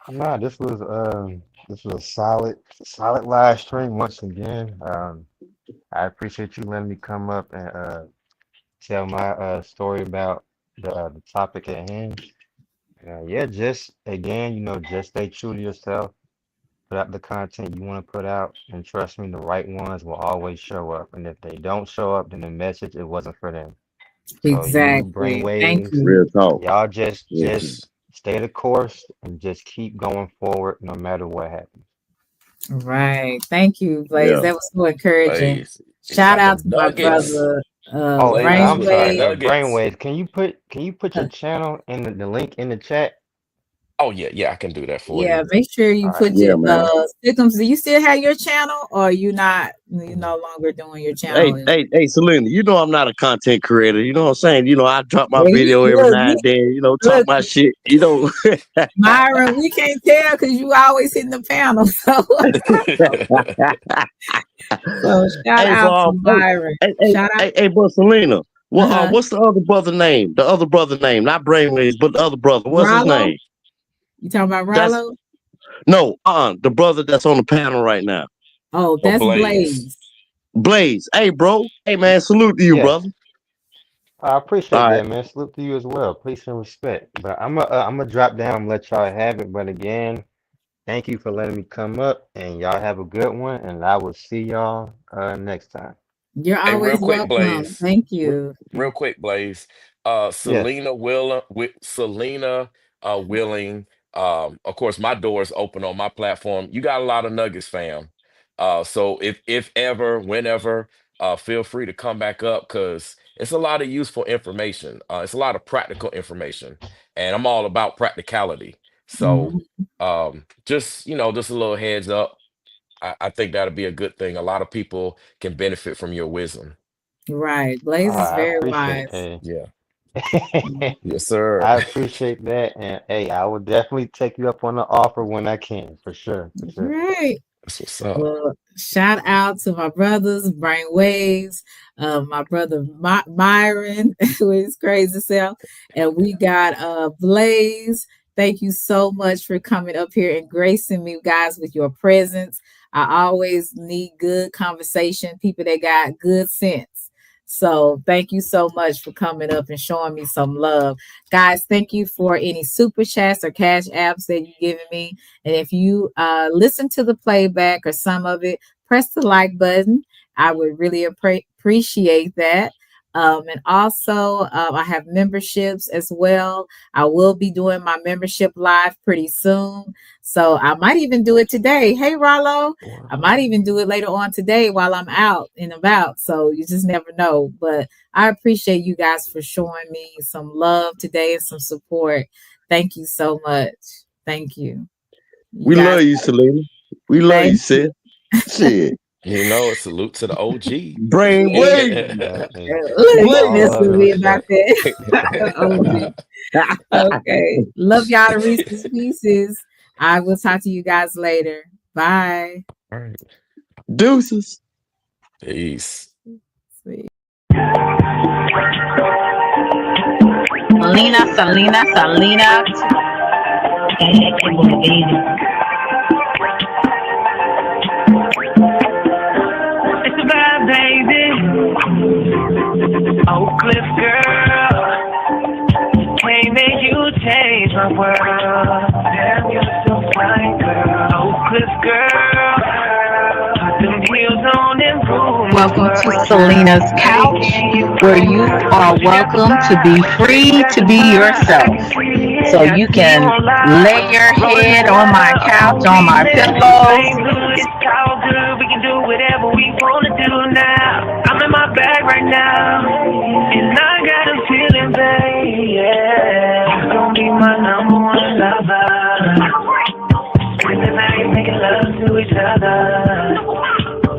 Nah, this was a solid live stream once again. I appreciate you letting me come up and tell my story about the topic at hand. Yeah, just again, just stay true to yourself. Put out the content you want to put out, and trust me, the right ones will always show up. And if they don't show up, then the message it wasn't for them. So you Exactly. Thank brainwaves, Real you. talk. y'all just Real talk. just stay the course and just keep going forward no matter what happens. Right. Thank you, Blaze. Yeah. That was so encouraging. Blaze, you Shout got out them to my nuggets. brother, Oh, and Blaze I'm with them sorry, Brainwave. nuggets. brainwaves. Can you put your channel in the link in the chat? Oh yeah, yeah, I can do that for Yeah, you. make sure you All right. put Yeah, your man. Stickums. Do you still have your channel or you no longer doing your channel? Hey, Selena, I'm not a content creator. You know what I'm saying? I drop my Well, video every look, now and then, talk look, my shit, Myron, we can't tell because you always hitting the panel. So shout Hey, out but to Myron. Shout out. but Selena, Uh-huh. what's the other brother name? The other brother name, not Brainwaves, but the other brother. What's his Rollo. name? You talking about That's Rollo? no, the brother that's on the panel right now. Oh, Oh, that's Blaze. Blaze. Blaze. Hey, bro. Hey, man. Salute to you, Yes, brother. I All appreciate right. that, man. Salute to you as well. Peace and respect. But I'm gonna drop down and let y'all have it. But again, thank you for letting me come up, and y'all have a good one. And I will see y'all next time. You're Hey, real always quick, welcome. Blaze. Thank Re- you. Real quick, Blaze. Yes. Selena Willing. Of course, my door is open on my platform. You got a lot of nuggets, fam. So if ever, whenever, feel free to come back up because it's a lot of useful information. It's a lot of practical information, and I'm all about practicality. So Mhm. just a little heads up. I think that'll be a good thing. A lot of people can benefit from your wisdom. Right. Blaze is I very appreciate wise. it. Yeah. Hey. Yes, sir. I appreciate that. And hey, I will definitely take you up on the offer when I can, for sure, for sure. Right. That's what's up. Well, shout out to my brothers, Brainwaves, my brother Myron with his crazy self, and we got Blaze. Thank you so much for coming up here and gracing me, guys, with your presence. I always need good conversation, people that got good sense. So thank you so much for coming up and showing me some love. Guys, thank you for any super chats or cash apps that you've given me. And if you listen to the playback or some of it, press the like button. I would really appreciate that. And also, I have memberships as well. I will be doing my membership live pretty soon. So I might even do it today. Hey, Rollo, I might even do it later on today while I'm out and about. So you just never know. But I appreciate you guys for showing me some love today and some support. Thank you so much. Thank you. You We guys, love you, Selena. We love you, thank sis. Shit. You know, a salute to the OG. Brain you. wave. Exactly. Look, you Blaze. All messing love with and me about respect. that. Okay. Love y'all to Reese's Pieces. I will talk to you guys later. Bye. All right. Deuces. Peace. Sweet. Selena. It's a vibe, baby. Oak Cliff girl. Can't make you change my world. Damn, you're so fine, girl. Oak Cliff girl. Put them heels on and prove my Welcome to worth. Selena's Couch, where you are welcome to be free to be yourself. So you can lay your head on my couch, on my pillows. It's all good, we can do whatever we wanna do now. I'm in my bag right now, and I got a feeling, babe, yeah. You gon' be my number one lover. Spend the night making love to each other,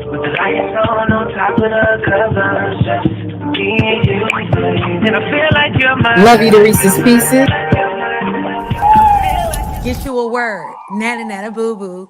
with the lights on top of the covers. Just me and you, babe. And I feel like you're my Love you to Reese's Pieces. Get you a word. Nana boo boo.